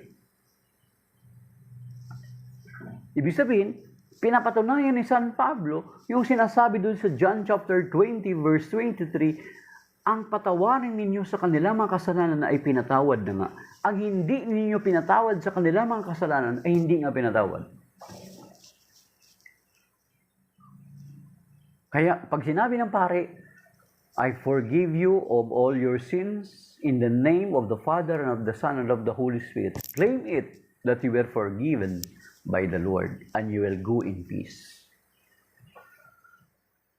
Ibig sabihin, pinapatunayan ni San Pablo yung sinasabi doon sa John chapter 20 verse 23, ang patawarin ninyo sa kanilang mga kasalanan ay pinatawad na nga. Ang hindi ninyo pinatawad sa kanilang mga kasalanan ay hindi nga pinatawad. Kaya pag sinabi ng pare, I forgive you of all your sins in the name of the Father and of the Son and of the Holy Spirit. Claim it that you were forgiven by the Lord and you will go in peace.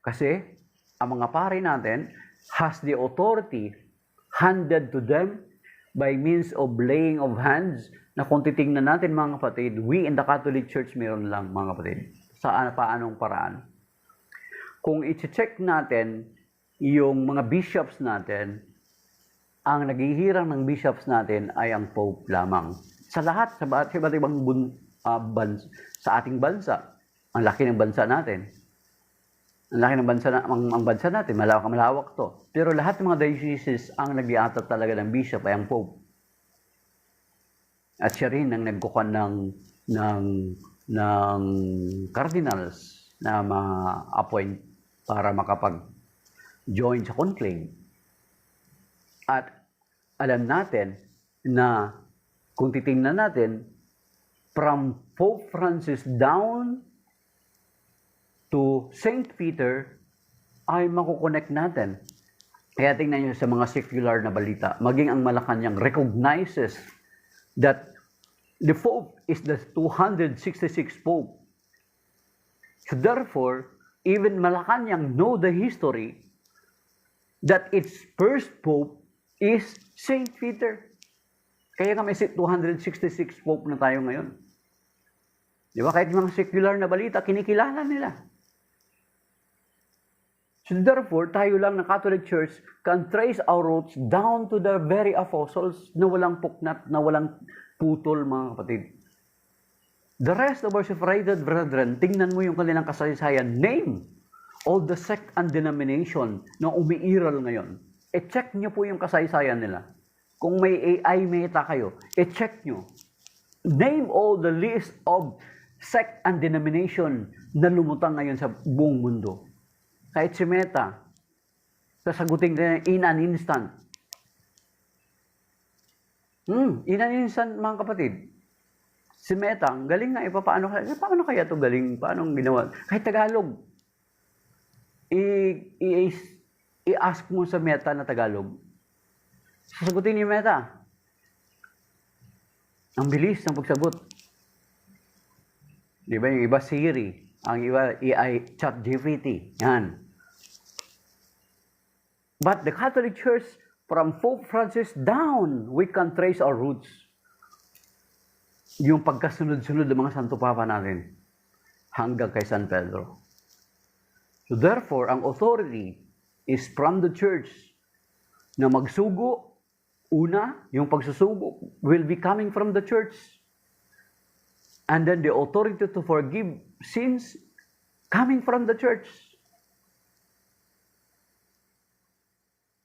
Kasi ang mga pare natin has the authority handed to them by means of laying of hands na kung titingnan natin mga kapatid, we in the Catholic Church meron lang mga kapatid. Paanong paraan? Kung i-check natin yung mga bishops natin, ang naghihirang ng bishops natin ay ang Pope lamang. Sa lahat, sa iba't ibang sa ating bansa, ang laki ng bansa natin. Ang laki ng bansa, ang bansa natin, malawak to. Pero lahat ng mga dioceses, ang nag-iatat talaga ng bishop ay ang Pope. At siya rin ang nagkukuha ng cardinals na ma-appoint para makapag-join sa conclave. At alam natin na kung titingnan natin, from Pope Francis down to St. Peter, ay makukonect natin. Kaya tingnan nyo sa mga secular na balita, maging ang Malacanang recognizes that the Pope is the 266th Pope. So therefore, even Malacanang know the history that its first Pope is St. Peter. Kaya kami 266 Pope na tayo ngayon. Di ba? Kahit mga secular na balita, kinikilala nila. So therefore, tayo lang na Catholic Church can trace our roots down to the very apostles na walang puknat, na walang putol, mga kapatid. The rest of our separated brethren, tingnan mo yung kanilang kasaysayan, name all the sect and denomination na umiiral ngayon. E-check nyo po yung kasaysayan nila. Kung may AI meta kayo, e-check nyo. Name all the list of sect and denomination na lumutang ngayon sa buong mundo. Kahit si Meta, sasagutin nila in an instant. In an instant, mga kapatid. Si Meta, galing nga, paano kaya ito galing? Paano ginawa? Kahit Tagalog. I-ask mo sa Meta na Tagalog. Sasagutin ni Meta. Ang bilis ng pagsagot. Di ba yung iba Siri, ang iba AI, ChatGPT. Yan. But the Catholic Church, from Pope Francis down, we can trace our roots. Yung pagkasunod-sunod ng mga Santo Papa natin hanggang kay San Pedro. So therefore, ang authority is from the Church na magsugo. Una, yung pagsusugo will be coming from the Church. And then the authority to forgive sins coming from the Church.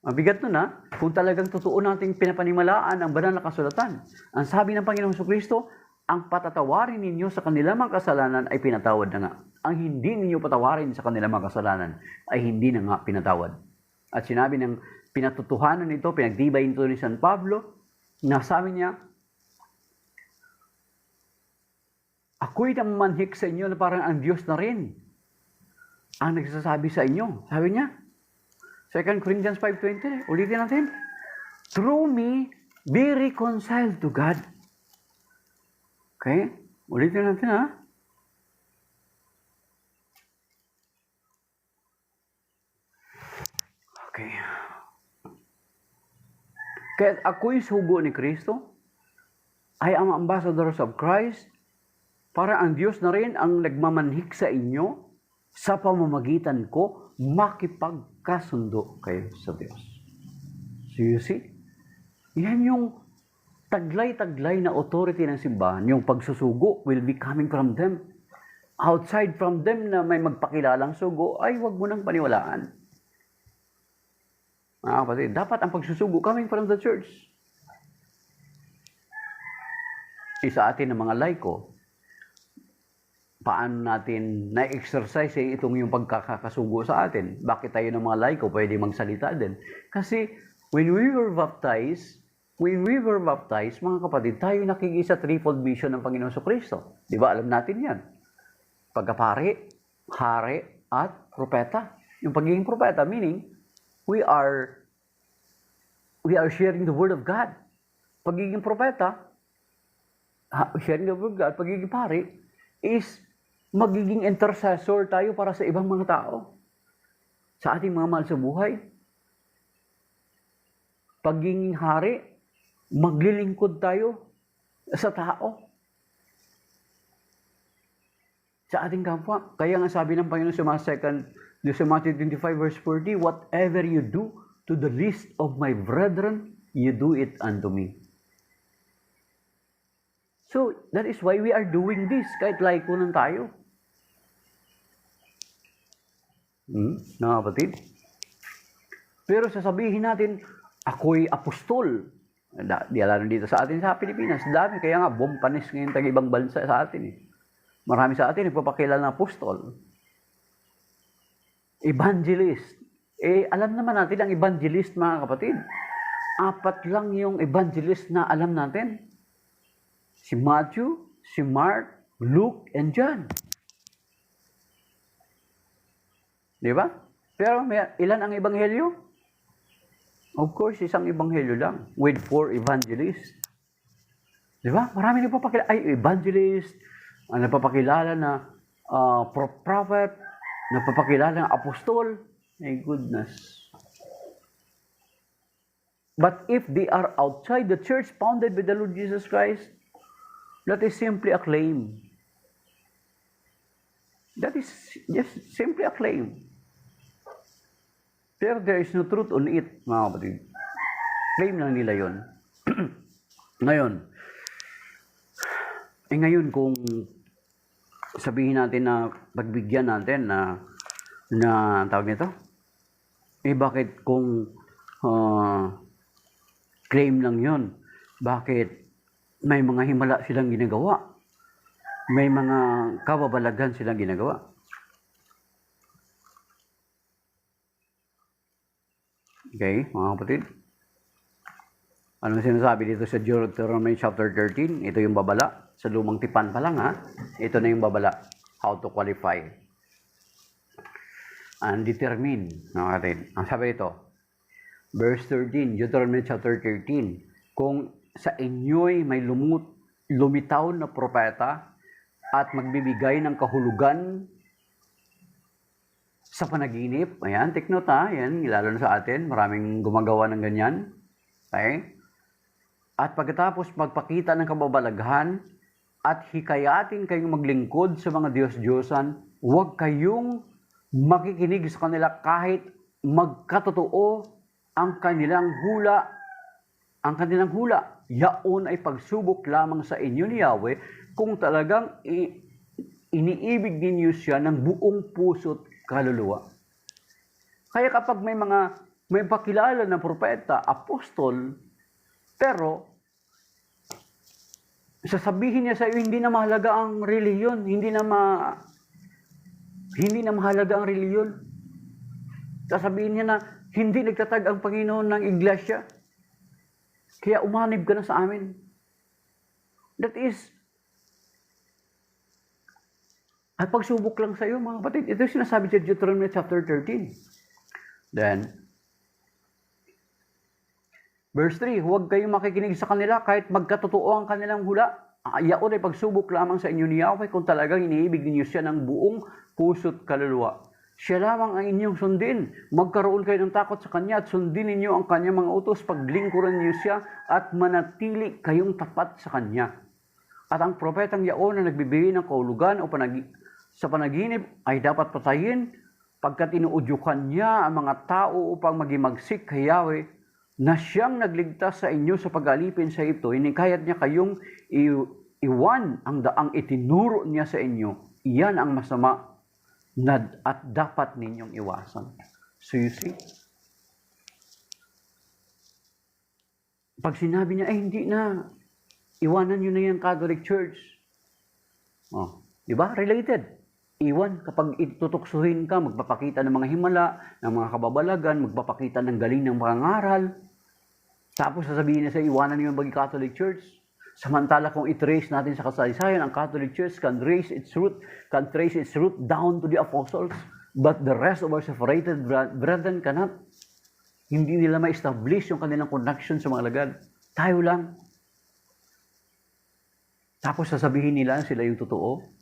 Mabigat nun ha, kung talagang totoo nating pinapanimalaan ang banal na kasulatan. Ang sabi ng Panginoong Jesucristo, ang patatawarin ninyo sa kanilang mga kasalanan ay pinatawad na nga. Ang hindi ninyo patawarin sa kanilang mga kasalanan ay hindi na nga pinatawad. At sinabi ng pinatutuhanan nito, pinagtibay nito ni San Pablo, na sabi niya, ako'y namanhik sa inyo na parang ang Diyos na rin ang nagsasabi sa inyo. Sabi niya, 2 Corinthians 5:20, ulitin natin. Through me, be reconciled to God. Okay? Ulitin natin ha. Okay. Kaya ako'y sugo ni Kristo, I am ambassadors of Christ, para ang Diyos na rin ang nagmamanhik sa inyo, sa pamamagitan ko, makipagkasundo kayo sa Diyos. So you see, yan yung taglay-taglay na authority ng simbahan. Yung pagsusugo will be coming from them. Outside from them na may magpakilalang sugo, ay wag mo nang paniwalaan. Mga kapatid, dapat ang pagsusugo coming from the Church. Isa atin ng mga laiko, paano natin na-exercise itong yung pagkakasugo sa atin? Bakit tayo ng mga laiko pwede magsalita din? Kasi when we were baptized, mga kapatid, tayo nakikisa threefold mission ng Panginoon Jesucristo. Di ba? Alam natin yan. Pagkapari, hari, at propeta. Yung pagiging propeta, meaning, we are sharing the Word of God. Pagiging propeta, sharing the Word of God, pagiging pari, is magiging intercessor tayo para sa ibang mga tao. Sa ating mga mahal sa buhay. Pagiging hari, maglilingkod tayo sa tao. Sa ating kapwa. Kaya nga sabi ng Panginoon sa Matthew 25 verse 40, whatever you do to the least of my brethren, you do it unto me. So, that is why we are doing this, kahit laikunan tayo. Mga kapatid? Pero sasabihin natin, ako'y apostol. Di alam dito sa atin sa Pilipinas. Dami, kaya nga, bumpanis ngayon tag-ibang bansa sa atin. Marami sa atin, nagpapakilala ng apostol. Evangelist. Alam naman natin ang evangelist, mga kapatid. 4 lang yung evangelist na alam natin. Si Matthew, si Mark, Luke, and John. Di ba? Pero ilan ang ebanghelyo? Of course, isang ebanghelyo lang with 4 evangelists. Di ba? Marami nagpapakilala. Ay, evangelist, nagpapakilala na prophet, nagpapakilala na apostol. My goodness. But if they are outside the church founded by the Lord Jesus Christ, that is simply a claim. That is just simply a claim. Pero there is no truth on it, mga kapatid. Claim lang nila yun. Ngayon kung sabihin natin na pagbigyan natin na tawag nito, bakit kung claim lang yun, bakit may mga himala silang ginagawa? May mga kababalagan silang ginagawa? Okay, mga kapatid. Ano sinasabi dito sa Deuteronomy chapter 13? Ito yung babala. Sa lumang tipan pa lang, ha? Ito na yung babala. How to qualify. And determine, mga kapatid. Ang sabi dito, verse 13, Deuteronomy chapter 13, kung sa inyo'y may lumitaw na propeta at magbibigay ng kahulugan sa panaginip. Ayan, take note, ha? Ayan, lalo na sa atin. Maraming gumagawa ng ganyan. Okay? At pagkatapos magpakita ng kababalaghan at hikayatin kayong maglingkod sa mga Diyos-Diyosan, huwag kayong makikinig sa kanila kahit magkatotoo ang kanilang hula. Ang kanilang hula, yaon ay pagsubok lamang sa inyo ni Yahweh kung talagang iniibig ninyo siya ng buong puso't kaluluwa. Kaya kapag may pakilala na propeta, apostol, pero sasabihin niya sa iyo, hindi na mahalaga ang reliyon, hindi na mahalaga ang reliyon. Sasabihin niya na hindi nagtatag ang Panginoon ng iglesia, kaya umanib ka na sa amin. That is at pagsubok lang sa iyo, mga kapatid. Ito yung sinasabi sa Deuteronomy chapter 13. Then, verse 3, huwag kayong makikinig sa kanila kahit magkatotoo ang kanilang hula. Yaon ay pagsubok lamang sa inyo ni Yahweh kung talagang iniibig ninyo siya ng buong puso't kaluluwa. Siya lamang ang inyong sundin. Magkaroon kayo ng takot sa Kanya at sundin ninyo ang Kanyang mga utos. Paglingkuran niyo siya at manatili kayong tapat sa Kanya. At ang propetang yaon na nagbibigay ng kahulugan o sa panaginip ay dapat patayin pagkat inuudyukan niya ang mga tao upang magimagsik kay Yahweh na siyang nagligtas sa inyo sa pag-alipin sa ito. Inikayat niya kayong iwan ang daang itinuro niya sa inyo. Iyan ang masama at dapat ninyong iwasan. So you see, pag sinabi niya, hindi na, iwanan nyo na yung Catholic Church. Di ba? Related. Iwan, kapag itutuksuhin ka, magpapakita ng mga himala, ng mga kababalagan, magpapakita ng galing ng mga ngaral. Tapos sasabihin niya sa iwanan niyo yung Catholic Church. Samantala kung i-trace natin sa kasaysayan, ang Catholic Church can trace its root down to the apostles. But the rest of our separated brethren cannot. Hindi nila ma-establish yung kanilang connection sa mga alagad. Tayo lang. Tapos sasabihin nila sila yung totoo.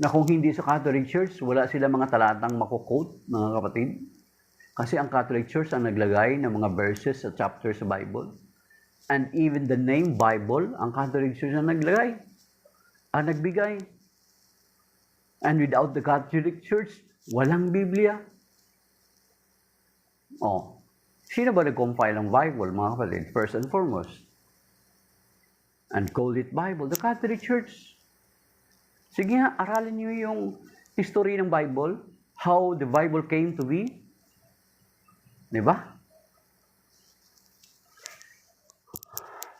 Na kung hindi sa Catholic Church, wala sila mga talatang makukot, mga kapatid. Kasi ang Catholic Church ang naglagay ng mga verses sa chapter sa Bible. And even the name Bible, ang Catholic Church ang naglagay, ang nagbigay. And without the Catholic Church, walang Biblia. Sino ba nag-compile ng Bible, mga kapatid? First and foremost. And called it Bible, the Catholic Church. Sige nga, aralin niyo yung history ng Bible, how the Bible came to be. Diba?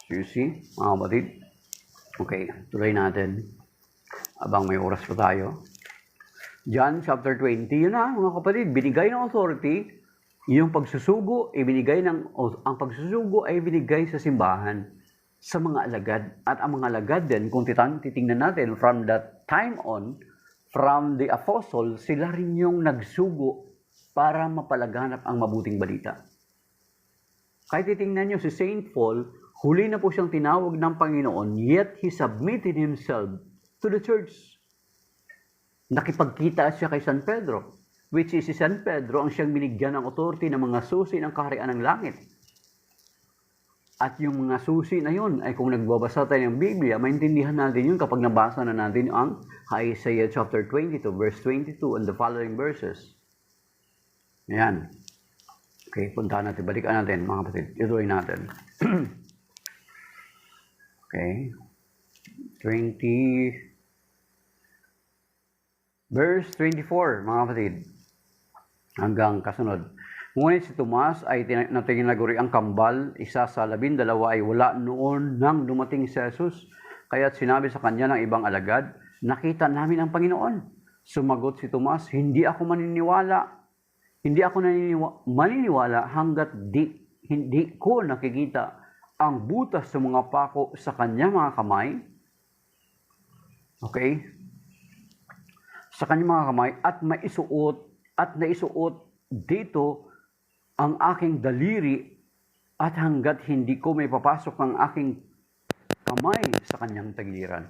So you see, mga kapatid. Okay, tuloy natin. Abang may oras pa tayo. John chapter 20, yun na mga kapatid, binigay ng authority, yung pagsusugo, ang pagsusugo ay binigay sa simbahan, sa mga alagad. At ang mga alagad din, kung titingnan natin, from that time on, from the apostle, sila rin yung nagsugo para mapalaganap ang mabuting balita. Kahit titingnan nyo si Saint Paul, huli na po siyang tinawag ng Panginoon, yet he submitted himself to the church. Nakipagkita siya kay San Pedro, which is si San Pedro ang siyang binigyan ng authority ng mga susi ng kaharian ng langit. At yung mga susi na yun, ay kung nagbabasa tayo ng Biblia, maintindihan natin yun kapag nabasa na natin ang Isaiah chapter 22, verse 22 and the following verses. Ayan. Okay, puntahan natin. Balikan natin, mga kapatid. Ituloy natin. Okay. 20... Verse 24, mga kapatid, hanggang kasunod. Ngunit si Tomas ay natinaguri ang kambal, isa sa 12 ay wala noon nang dumating si Jesus. Kaya't sinabi sa kanya ng ibang alagad, nakita namin ang Panginoon. Sumagot si Tomas, hindi ako maniniwala. Hindi ako maniniwala hanggat hindi ko nakikita ang butas sa mga pako sa kanya mga kamay. Okay? Sa kanyang mga kamay at naisuot dito ang aking daliri at hanggat hindi ko may papasok ang aking kamay sa kanyang tagiliran.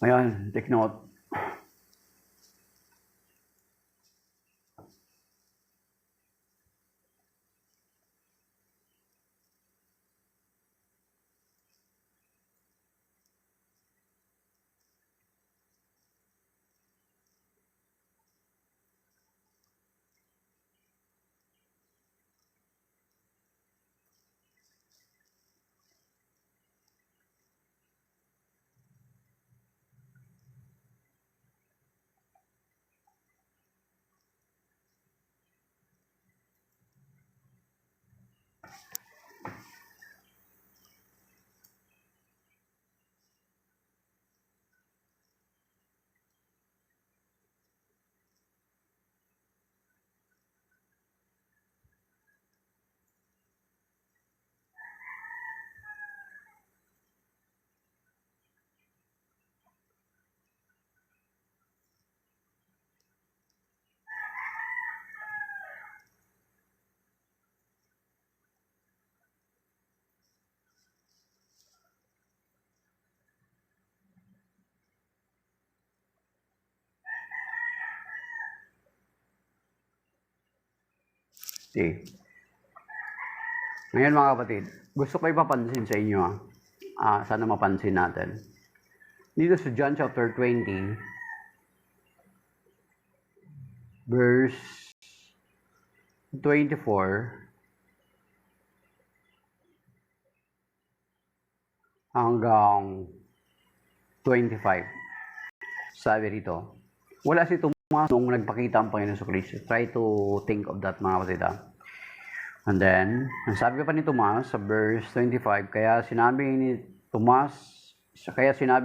Ayan, take note. Okay. Ngayon mga kapatid, gusto ko ipapansin sa inyo. Sana mapansin natin. Dito sa John chapter 20, verse 24 hanggang 25. Sabi rito, wala si Tomas nung nagpakita ang Panginoon sa Kristo. Try to think of that, mga kapatid. And then, ang sabi pa ni Tomas sa verse 25, kaya sinabi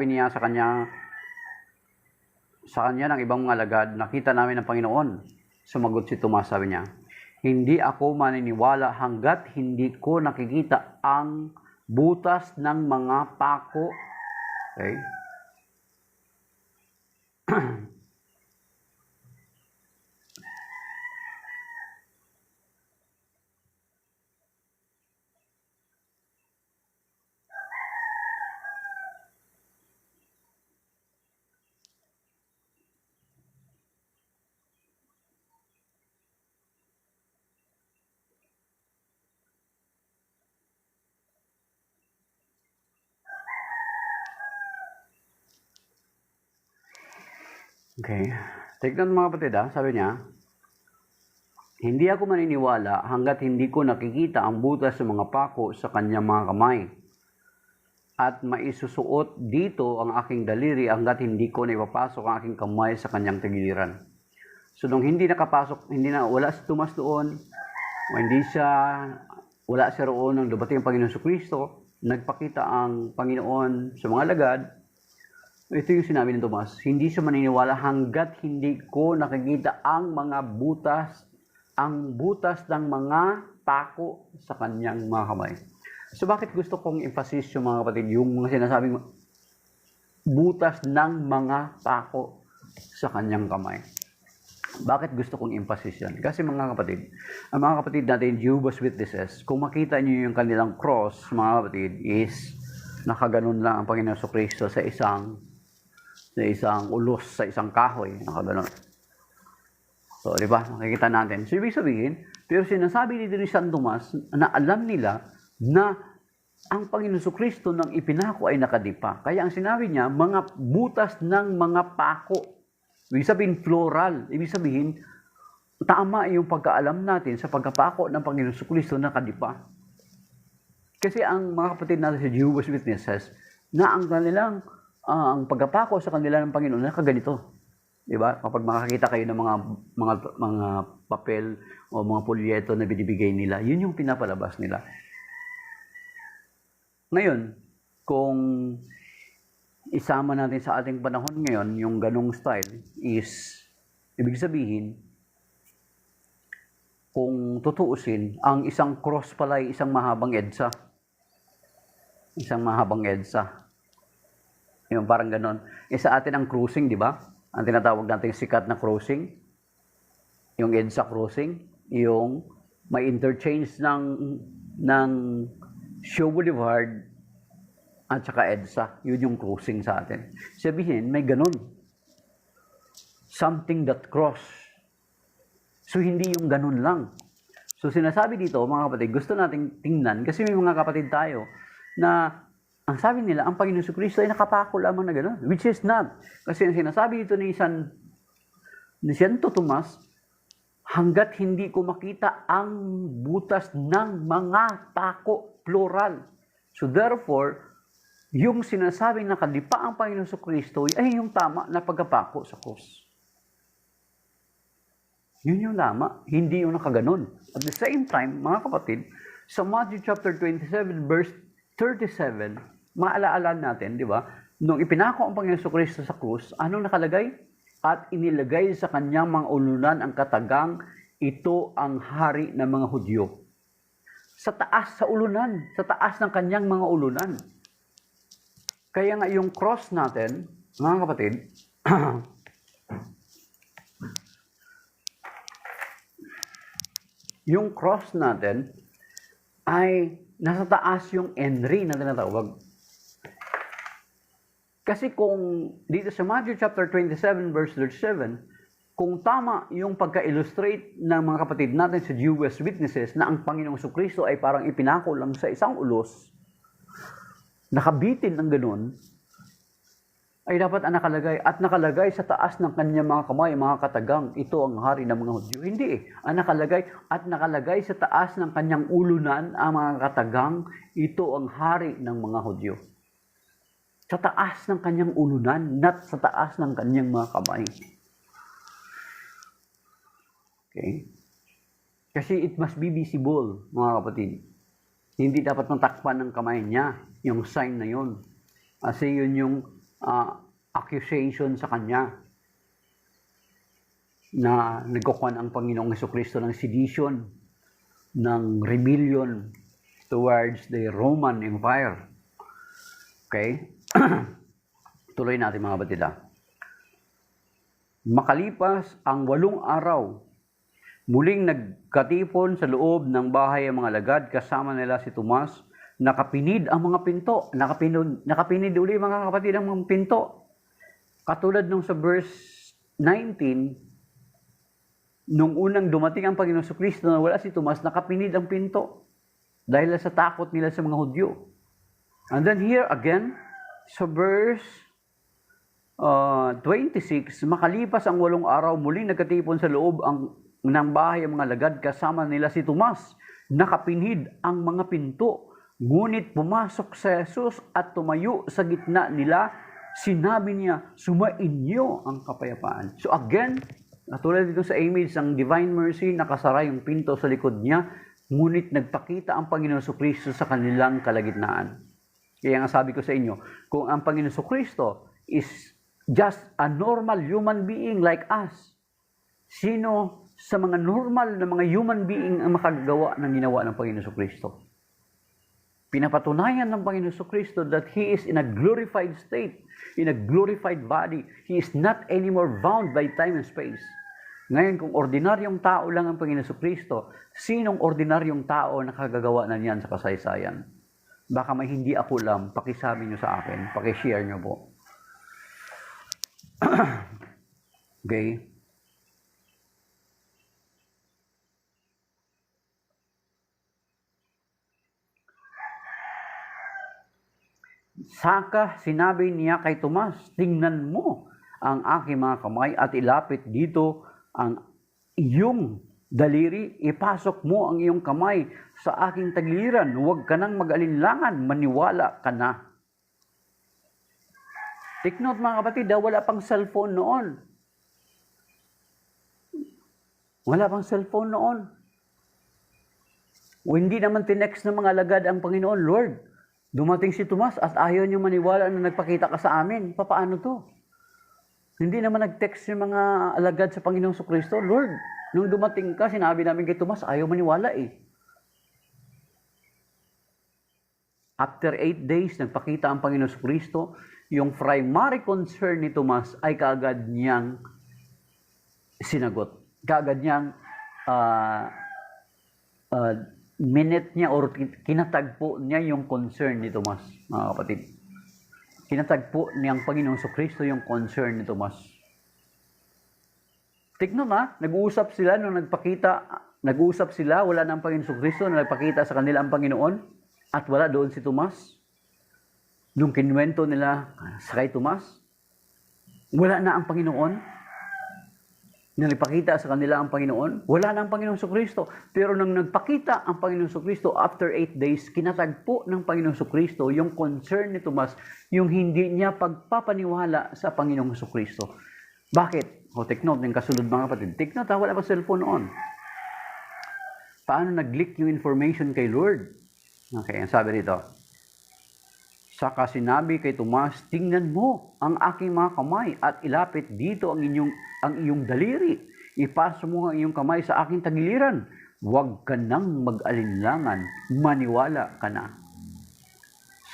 niya sa kanya ng ibang mga alagad, nakita namin ang Panginoon. Sumagot si Tomas, sabi niya, hindi ako maniniwala hanggat hindi ko nakikita ang butas ng mga pako. Okay? Okay. Tignan mga kapatid, sabi niya, Hindi ako maniniwala hanggat hindi ko nakikita ang butas ng mga pako sa kanyang mga kamay. At maisusuot dito ang aking daliri hanggat hindi ko naipapasok ang aking kamay sa kanyang tagiliran. So nung hindi nakapasok, wala si Tomas doon, wala siya roon nang dumating ang Panginoon Kristo, nagpakita ang Panginoon sa mga alagad. Ito yung sinabi ni Tomas, hindi siya maniniwala hanggat hindi ko nakikita ang butas ng mga pako sa kanyang mga kamay. So bakit gusto kong emphasis yung mga kapatid, yung mga sinasabing butas ng mga pako sa kanyang kamay? Bakit gusto kong emphasis yan? Kasi mga kapatid, ang mga kapatid natin, Jehovah's Witnesses, kung makita niyo yung kanilang cross, mga kapatid, is nakaganon lang ang Panginoon Kristo sa isang ulos, sa isang kahoy, nakaganon. So, di ba? Makikita natin. So, ibig sabihin, pero sinasabi dito ni San Tomas na alam nila na ang Panginoon Kristo nang ipinako ay nakadipa. Kaya ang sinabi niya, mga butas ng mga pako. Ibig sabihin, plural. Ibig sabihin, tama yung pagkaalam natin sa pagkapako ng Panginoon Kristo na nakadipa. Kasi ang mga kapatid natin sa Jehovah's Witnesses, na ang kanilang, ang pagkapako sa kanila ng Panginoon, nakaganito. Diba? Kapag makakita kayo ng mga papel o mga polyeto na binibigay nila, yun yung pinapalabas nila. Ngayon, kung isama natin sa ating panahon ngayon, yung ganong style is, ibig sabihin, kung tutuusin, ang isang cross pala ay isang mahabang EDSA. Isang mahabang EDSA. Yung parang ganon. Sa atin ang cruising, di ba? Ang tinatawag natin sikat na crossing, yung EDSA crossing, yung may interchange ng Shaw Boulevard at saka EDSA. Yun yung crossing sa atin. Sabihin, may ganun. Something that cross. So, hindi yung ganun lang. So, sinasabi dito, mga kapatid, gusto nating tingnan, kasi may mga kapatid tayo na ang sabi nila, ang Panginoon Kristo ay nakapako lamang na gano'n. Which is not. Kasi ang sinasabi dito ni Santo Tomas, hanggat hindi ko makita ang butas ng mga pako, plural. So therefore, yung sinasabing nakalipa ang Panginoon Kristo ay yung tama na pagkapako sa krus. Yun yung tama, hindi yung nakaganon. At the same time, mga kapatid, sa Matthew chapter 27, verse 37, maalaala natin, di ba? Nung ipinako ang Panginoon Kristo sa krus, anong nakalagay? At inilagay sa kanyang mga ulunan ang katagang, ito ang hari ng mga Hudyo. Sa taas sa ulunan, sa taas ng kanyang mga ulunan. Kaya nga yung cross natin, mga kapatid, yung cross natin ay nasa taas yung Henry na tinatawag. Kasi kung dito sa Matthew chapter 27 verse 37, kung tama yung pagka-illustrate ng mga kapatid natin sa Jehovah's Witnesses na ang Panginoong Kristo ay parang ipinako lang sa isang ulos, nakabitin ng ganun, ay dapat nakalagay sa taas ng kanyang mga kamay, mga katagang, ito ang hari ng mga Hudyo. Hindi eh. Nakalagay sa taas ng kanyang ulunan ang mga katagang, ito ang hari ng mga Hudyo. Sa taas ng kanyang ulunan, not sa taas ng kanyang mga kamay. Okay? Kasi it must be visible, mga kapatid. Hindi dapat matakpan ng kamay niya, yung sign na yun. Kasi yun yung accusation sa kanya na nagkukuhan ang Panginoong Jesucristo ng sedition, ng rebellion towards the Roman Empire. Okay? Tuloy natin mga batid. Makalipas ang 8 araw, muling nagkatipon sa loob ng bahay ang mga alagad, kasama nila si Tomas. Nakapinid ang mga pinto. Nakapinid uli mga kapatid ang mga pinto. Katulad nung sa verse 19, nung unang dumating ang Panginoon Kristo na wala si Tomas, nakapinid ang pinto. Dahil sa takot nila sa mga Hudyo. And then here again, sa verse 26, makalipas ang 8 araw, muling nagkatipon sa loob ng bahay ang mga alagad kasama nila si Tomas. Nakapinhid ang mga pinto. Ngunit pumasok si Jesus at tumayo sa gitna nila. Sinabi niya, sumainyo ang kapayapaan. So again, katulad dito sa image ng Divine Mercy, nakasara yung pinto sa likod niya, ngunit nagpakita ang Panginoon Kristo sa kanilang kalagitnaan. Kaya nga sabi ko sa inyo, kung ang Panginoon Kristo is just a normal human being like us, sino sa mga normal na mga human being ang makagawa ng ginawa ng Panginoon Kristo? Pinapatunayan ng Panginoon Kristo that He is in a glorified state, in a glorified body. He is not anymore bound by time and space. Ngayon, kung ordinaryong tao lang ang Panginoon Kristo, sinong ordinaryong tao nakagagawa na niyan sa kasaysayan? Baka may hindi ako alam, pakisabi nyo sa akin, pakishare nyo po. Okay? Saka sinabi niya kay Tomas, tingnan mo ang aking mga kamay at ilapit dito ang iyong daliri, ipasok mo ang iyong kamay sa aking tagiliran, huwag ka nang mag-alinlangan, maniwala ka na. Take note mga kapatid, wala pang cellphone noon. Wala pang cellphone noon. O hindi naman tinext ng mga alagad ang Panginoon, Lord, dumating si Tomas at ayaw niyo maniwala na nagpakita ka sa amin. Paano to? Hindi naman nag-text yung mga alagad sa Panginoong Kristo, Lord, nung dumating ka, sinabi namin kay Tomas, ayaw maniwala eh. After 8 days, nagpakita ang Panginoong Kristo, yung primary concern ni Tomas ay kaagad niyang sinagot. Kaagad niyang minute niya or kinatagpo niya yung concern ni Tomas, mga kapatid. Kinatagpo niyang Panginoong Kristo yung concern ni Tomas. Tignan nag-uusap sila nung nag-uusap sila, wala na ang Panginoong Kristo na nagpakita sa kanila ang Panginoon at wala doon si Tomas. Nung kinuwento nila sa kay Tomas, wala na ang Panginoon. Nang nagpakita sa kanila ang Panginoon, wala na ang Panginoong Kristo. Pero nang nagpakita ang Panginoong Kristo after 8 days, kinatagpo ng Panginoong Kristo yung concern ni Tomas, yung hindi niya pagpapaniwala sa Panginoong Kristo. Bakit? Take note ng kasunod mga kapatid. Take note, wala pa cellphone noon. Paano nag-leak yung information kay Lord? Okay, ang sabi rito. Saka sinabi kay Tomas, tingnan mo ang aking mga kamay at ilapit dito ang iyong daliri. Ipasok mo ang iyong kamay sa aking tagiliran. Huwag ka nang mag-alinlangan. Maniwala ka na.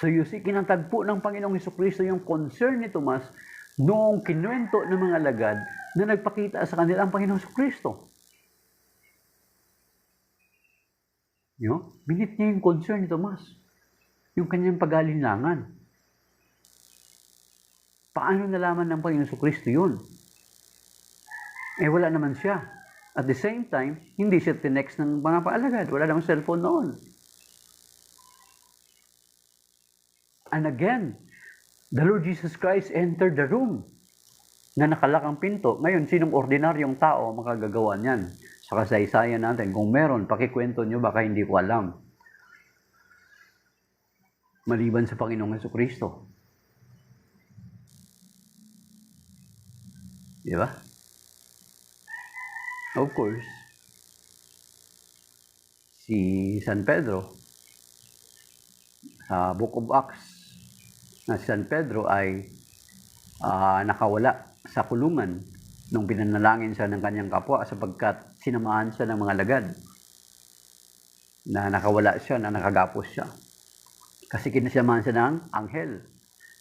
So you see, kinatagpo ng Panginoong Kristo yung concern ni Tomas noong kinuwento ng mga alagad na nagpakita sa kanila ang Panginoong Kristo. Minit niya yung concern ni Tomas. Yung kanyang pag-alinlangan. Paano nalaman ng Panginoong Kristo yun? Wala naman siya. At the same time, hindi siya tinext ng mga paalagad. Wala namang cellphone noon. And again, the Lord Jesus Christ entered the room na nakalak ang pinto. Ngayon, sinong ordinaryong tao makagagawa niyan? Sa kasaysayan natin, kung meron, pakikwento nyo, baka hindi ko alam. Maliban sa Panginoong Kristo. Di ba? Of course, si San Pedro, sa Book of Acts, na si San Pedro ay nakawala sa kulungan nung pinanalangin siya ng kanyang kapwa sapagkat sinamahan siya ng mga alagad na nakawala siya, na nakagapos siya. Kasi kinasamahan siya ng anghel.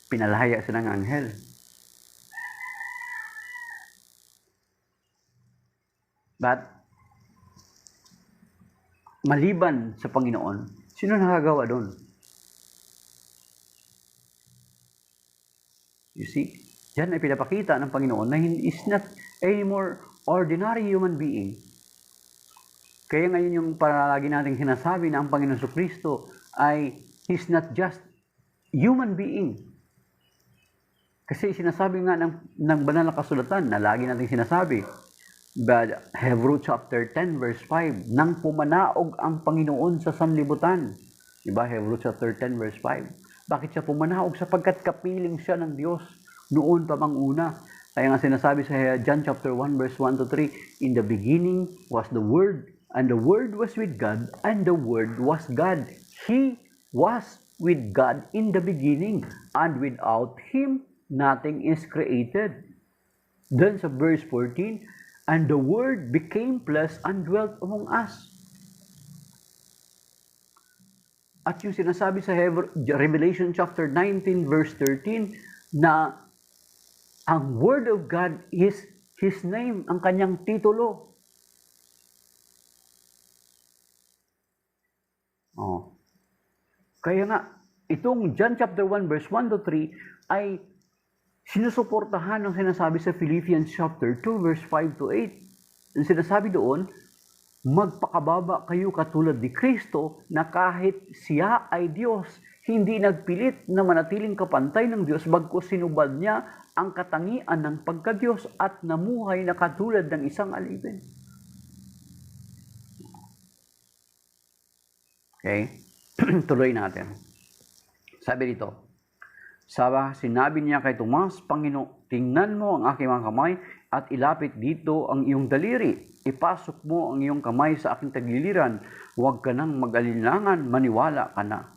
Pinalahaya siya ng anghel. But, maliban sa Panginoon, sino nakagawa doon? You see, diyan ay pinapakita ng Panginoon na is not anymore ordinary human being. Kaya ngayon yung palagi nating sinasabi na ang Panginoon Kristo ay He's not just human being. Kasi sinasabi nga ng banal na kasulatan na lagi nating sinasabi But Hebrew chapter 10 verse 5, nang pumanaog ang Panginoon sa sanlibutan. Diba? Hebrew chapter 10 verse 5. Bakit siya pumanaog? Sapagkat kapiling siya ng Diyos noon pa mang una. Kaya nga sinasabi sa John chapter 1 verse 1 to 3, in the beginning was the Word, and the Word was with God, and the Word was God. He was with God in the beginning, and without Him, nothing is created. Then sa verse 14, and the Word became flesh and dwelt among us. At yung sinasabi sa Revelation chapter 19 verse 13 na ang Word of God is His name, ang kanyang titulo. Oh. Kaya nga, itong John chapter 1 verse 1 to 3 ay sinusuportahan ng sinasabi sa Philippians chapter 2 verse 5 to 8. Ang sinasabi doon, magpakababa kayo katulad ni Kristo na kahit siya ay Diyos, hindi nagpilit na manatiling kapantay ng Diyos bagkus sinubad niya ang katangian ng pagka-Diyos at namuhay na katulad ng isang alipin. Okay? Tuloy natin. Sabi dito, sinabi niya kay Tomas, Panginoon, tingnan mo ang aking mga kamay at ilapit dito ang iyong daliri. Ipasok mo ang iyong kamay sa aking tagliliran. Huwag ka nang mag-alinlangan, maniwala ka na.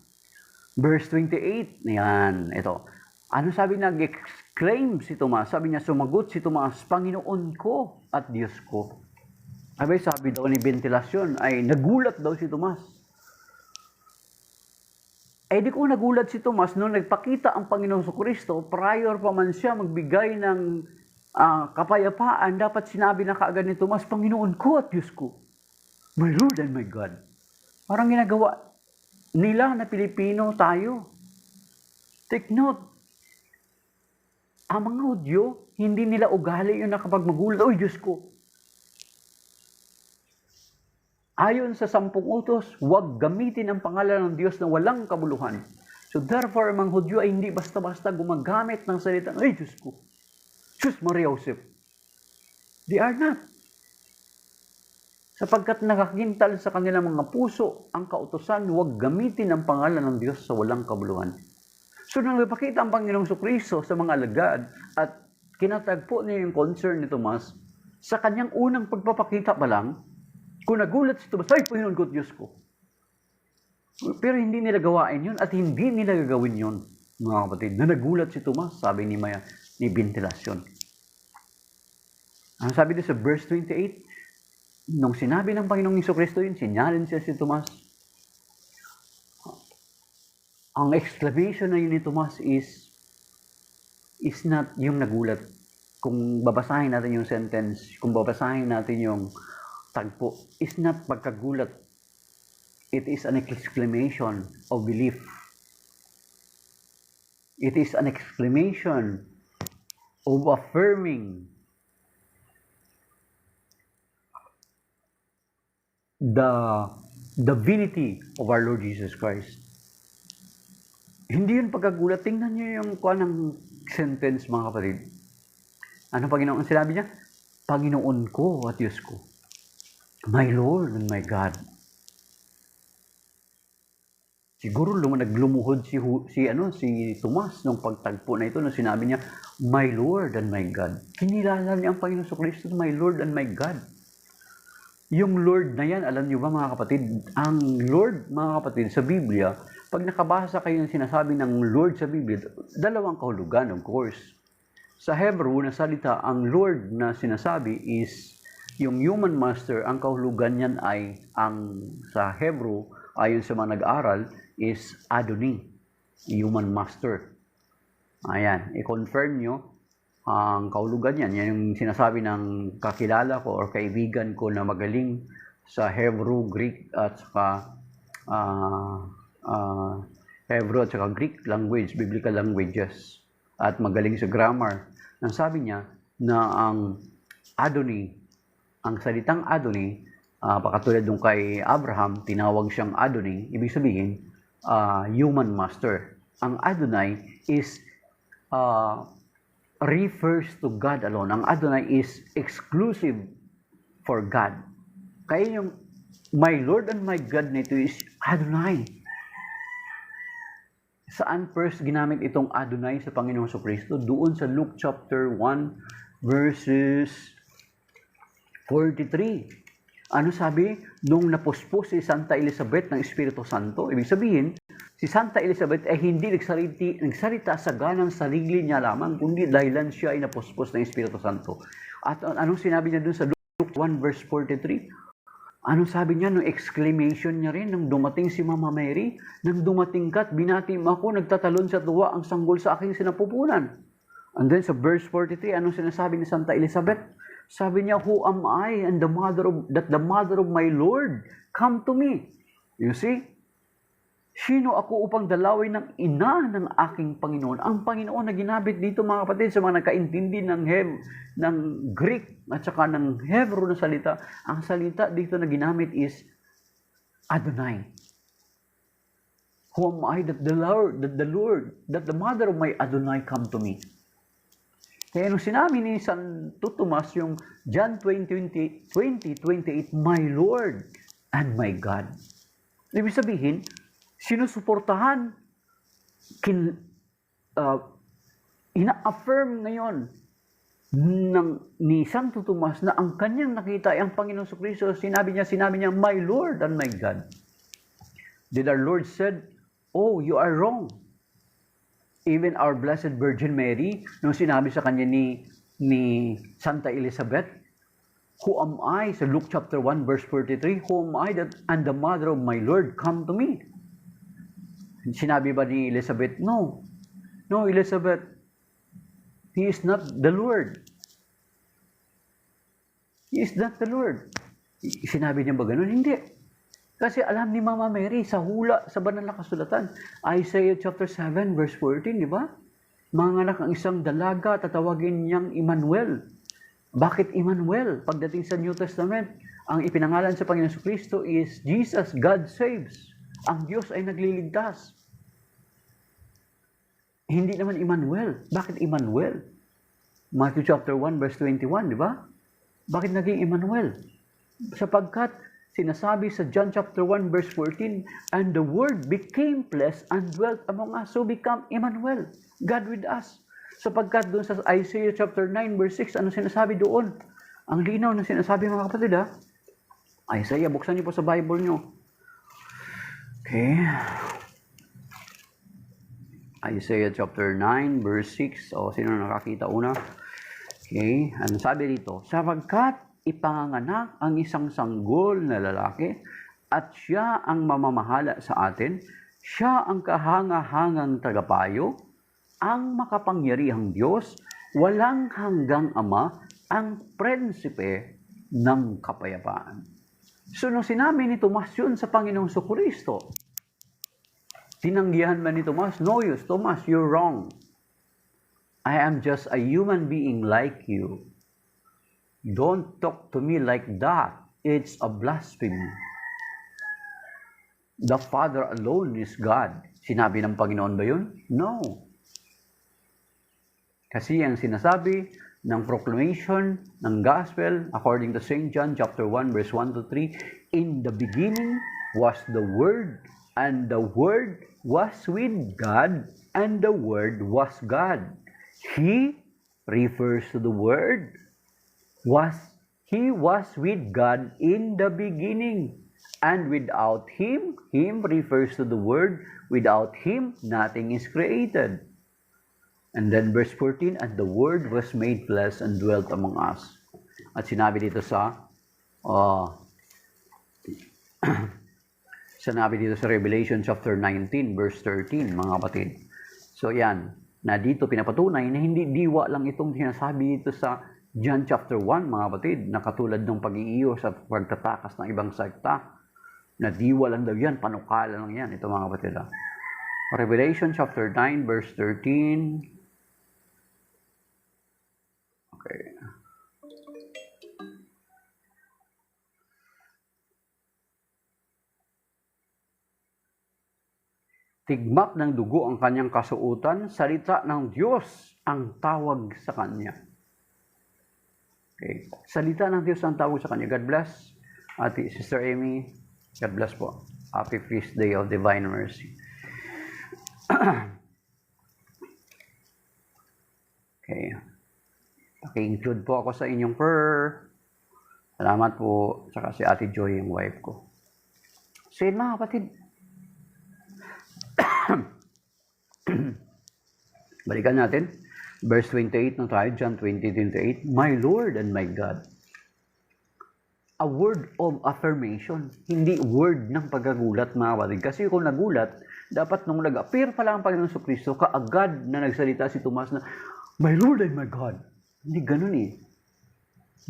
Verse 28, yan, ito. Ano sabi, nag-exclaim si Tomas? Sabi niya, sumagot si Tomas, Panginoon ko at Diyos ko. Sabi daw ni Ventilasyon, ay nagulat daw si Tomas. Di ko nagulat si Tomas nung nagpakita ang Panginoon Kristo, prior pa man siya magbigay ng kapayapaan, dapat sinabi na kaagad ni Tomas, Panginoon ko at Diyos ko. My Lord and my God. Parang ginagawa nila na Pilipino tayo. Take note, ang mga Hudyo, hindi nila ugali yung nakapag magulat, oy Diyos ko. Ayon sa 10 utos, huwag gamitin ang pangalan ng Diyos na walang kabuluhan. So therefore, ang mga Hudyo ay hindi basta-basta gumagamit ng salitang, ay Diyos ko, Diyos Maria Joseph. They are not. Sapagkat nakakintal sa kanilang mga puso ang kautusan, huwag gamitin ang pangalan ng Diyos sa walang kabuluhan. So nang napakita ang Panginoong Kristo sa mga alagad at kinatagpo niya yung concern ni Tomas, sa kanyang unang pagpapakita pa lang, kung nagulat si Tomas, ay Panginoon ko at Diyos ko. Pero hindi nila gawain yun at hindi nila gagawin yun, mga kapatid. Na nagulat si Tomas, sabi ni Ventilasyon. Ang sabi din sa verse 28, nung sinabi ng Panginoong Kristo yun, sinyalin siya si Tomas. Ang exclamation na yun ni Tomas is not yung nagulat. Kung babasahin natin yung sentence, kung babasahin natin yung tagpo, is not pagkagulat. It is an exclamation of belief. It is an exclamation of affirming the divinity of our Lord Jesus Christ. Hindi yun pagkagulat. Tingnan niyo yung ng sentence, mga kapatid. Ano Panginoon? Sinabi niya, Panginoon ko at Diyos ko. My Lord and my God. Siguro naglumuhod si Tomas nung pagtagpo na ito, nung sinabi niya, My Lord and my God. Kinilala niya ang Panginoon Kristo, My Lord and my God. Yung Lord na yan, alam niyo ba mga kapatid, ang Lord, mga kapatid, sa Biblia, pag nakabasa kayo ng sinasabi ng Lord sa Biblia, dalawang kahulugan, of course. Sa Hebrew na salita, ang Lord na sinasabi is yung human master. Ang kahulugan niyan ay, sa Hebrew, ayon sa mga nag-aaral, is Adoni, human master. Ayan, i-confirm nyo ang kahulugan yan. Yan yung sinasabi ng kakilala ko or kaibigan ko na magaling sa Hebrew, Greek at saka Hebrew at saka Greek language, biblical languages, at magaling sa grammar. Ang sabi niya na ang Adoni, ang salitang Adoni, pakatulad nung kay Abraham, tinawag siyang Adoni, ibig sabihin, human master. Ang Adonai is refers to God alone. Ang Adonai is exclusive for God. Kaya yung my Lord and my God nito is Adonai. Saan first ginamit itong Adonai sa Panginoong Jesucristo? Doon sa Luke chapter 1 verses 43. Ano sabi? Nung napuspos si Santa Elizabeth ng Espiritu Santo, ibig sabihin, si Santa Elizabeth ay hindi nagsalita sa ganang sarili niya lamang, kundi dahilan siya ay napuspos ng Espiritu Santo. At anong sinabi niya doon sa Luke 1 verse 43? Anong sabi niya, nung exclamation niya rin, nung dumating si Mama Mary, nang dumating ka't binati mo ako, nagtatalon sa tuwa ang sanggol sa aking sinapupunan. And then sa verse 43, anong sinasabi ni Santa Elizabeth? Sabi niya, who am I and that the mother of my Lord come to me? You see? Sino ako upang dalawin ng ina ng aking Panginoon? Ang Panginoon na ginamit dito mga kapatid sa mga nagkaintindi ng Greek at saka ng Hebrew na salita, ang salita dito na ginamit is Adonai. Who am I that the mother of my Adonai come to me? Kaya nung sinabi ni Santo Tomas yung John 20:28, my Lord and my God. Ibig sabihin, sinusuportahan, ina-affirm ngayon ni Santo Tomas na ang kanyang nakita ay ang Panginoong Jesucristo. Sinabi niya, my Lord and my God. Did our Lord said, oh, you are wrong. Even our Blessed Virgin Mary, nung sinabi sa kanya ni Santa Elizabeth, who am I, sa Luke chapter 1 verse 43, who am I that and the mother of my Lord come to me? Sinabi ba ni Elizabeth? No, Elizabeth, he is not the Lord. He is not the Lord. Sinabi niya ba ganun? Hindi. Kasi alam ni Mama Mary sa hula, sa banal na kasulatan, Isaiah chapter 7 verse 14, di ba? Manganak ang isang dalaga, tatawagin niyang Emmanuel. Bakit Emmanuel? Pagdating sa New Testament, ang ipinangalan sa Panginoon Jesucristo is Jesus, God saves. Ang Diyos ay nagliligtas. Hindi naman Emmanuel. Bakit Emmanuel? Matthew chapter 1 verse 21, di ba? Bakit naging Emmanuel? Sapagkat sinasabi sa John chapter 1 verse 14, and the Word became flesh and dwelt among us. So become Emmanuel, God with us. Sapagkat doon sa Isaiah chapter 9 verse 6, ano sinasabi doon? Ang linaw na sinasabi mga kapatid ha. Isaiah, buksan niyo po sa Bible niyo. Okay. Isaiah chapter 9 verse 6. O, sino nakakita una? Okay. Ano sabi dito? Sapagkat ipanganganak ang isang sanggol na lalaki at siya ang mamamahala sa atin. Siya ang kahanga-hangang tagapayo, ang makapangyarihang Diyos, walang hanggang Ama, ang prinsipe ng kapayapaan. So, nung sinabi ni Tomas yun sa Panginoong Jesucristo, tinanggihan ba ni Tomas? No, Tomas, you're wrong. I am just a human being like you. Don't talk to me like that. It's a blasphemy. The Father alone is God. Sinabi ng Panginoon ba yun? No. Kasi ang sinasabi ng proclamation ng gospel according to St. John chapter 1 verse 1 to 3, in the beginning was the Word, and the Word was with God, and the Word was God. He refers to the Word. He was with God in the beginning, and without him refers to the Word, without him nothing is created. And then verse 14, and the Word was made flesh and dwelt among us. At sinabi dito sa Revelation chapter 19 verse 13, mga kapatid. So yan, na dito pinapatunay na hindi diwa lang itong sinasabi dito sa John chapter 1, mga kapatid, na katulad ng pag-iiyo sa pagtatakas ng ibang sekta, na diwa lang daw yan, panukala lang yan, ito mga kapatid. Revelation chapter 9, verse 13. Okay. Tigmak ng dugo ang kanyang kasuotan, salita ng Diyos ang tawag sa kanya. Okay. Salita ng Diyos ang tawag sa kanya. God bless. Ate, Sister Amy, God bless po. Happy Feast Day of Divine Mercy. Okay. Paki-include po ako sa inyong prayer. Salamat po. Saka si Ate Joy, yung wife ko. So yun mga kapatid. Balikan natin. Verse 28 na tayo, John 20:28. My Lord and my God. A word of affirmation. Hindi word ng pagkagulat, mga kapatid. Kasi kung nagulat, dapat nung nag-appear pa lang ang Panginoon Kristo, kaagad na nagsalita si Tomas na, My Lord and my God. Hindi ganun eh.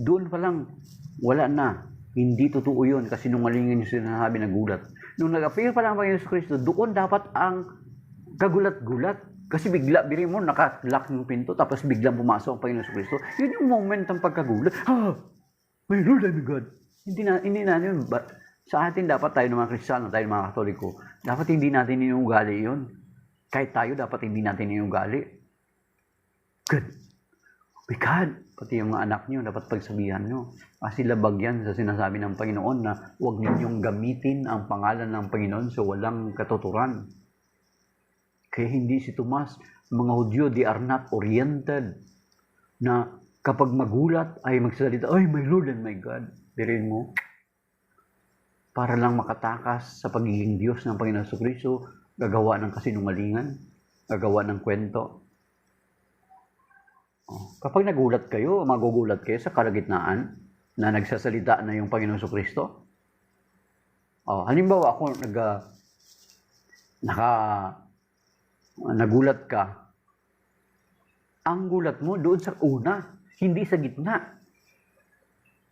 Doon pa lang, wala na. Hindi totoo yun kasi nungalingan yung sinasabi na gulat. Nung nag-appear pa lang ang Panginoon Kristo, doon dapat ang kagulat-gulat. Kasi bigla, biri mo, naka-lock yung pinto, tapos biglang pumasok ang Panginoon Kristo. Yun yung moment ng pagkagulat. My Lord and my God. Hindi na yun. Sa atin, dapat tayo ng mga Kristiyano, tayo ng mga Katoliko, dapat hindi natin inuugali yun. Kahit tayo, dapat hindi natin inuugali. Good. We can't. Pati yung mga anak nyo, dapat pagsabihan nyo. Kasi labag yan sa sinasabi ng Panginoon na huwag ninyong gamitin ang pangalan ng Panginoon sa walang katuturan. Kaya hindi si Tomas, mga Hudyo, they are not oriented na kapag magulat ay magsalita, ay, my Lord and my God. Birin mo, para lang makatakas sa pagiging Diyos ng Panginoon Kristo, gagawa ng kasinungalingan, gagawa ng kwento. Kapag nagulat kayo, magugulat kayo sa kalagitnaan na nagsasalita na yung Panginoon Kristo. Halimbawa ako, nagulat ka, ang gulat mo doon sa una, hindi sa gitna.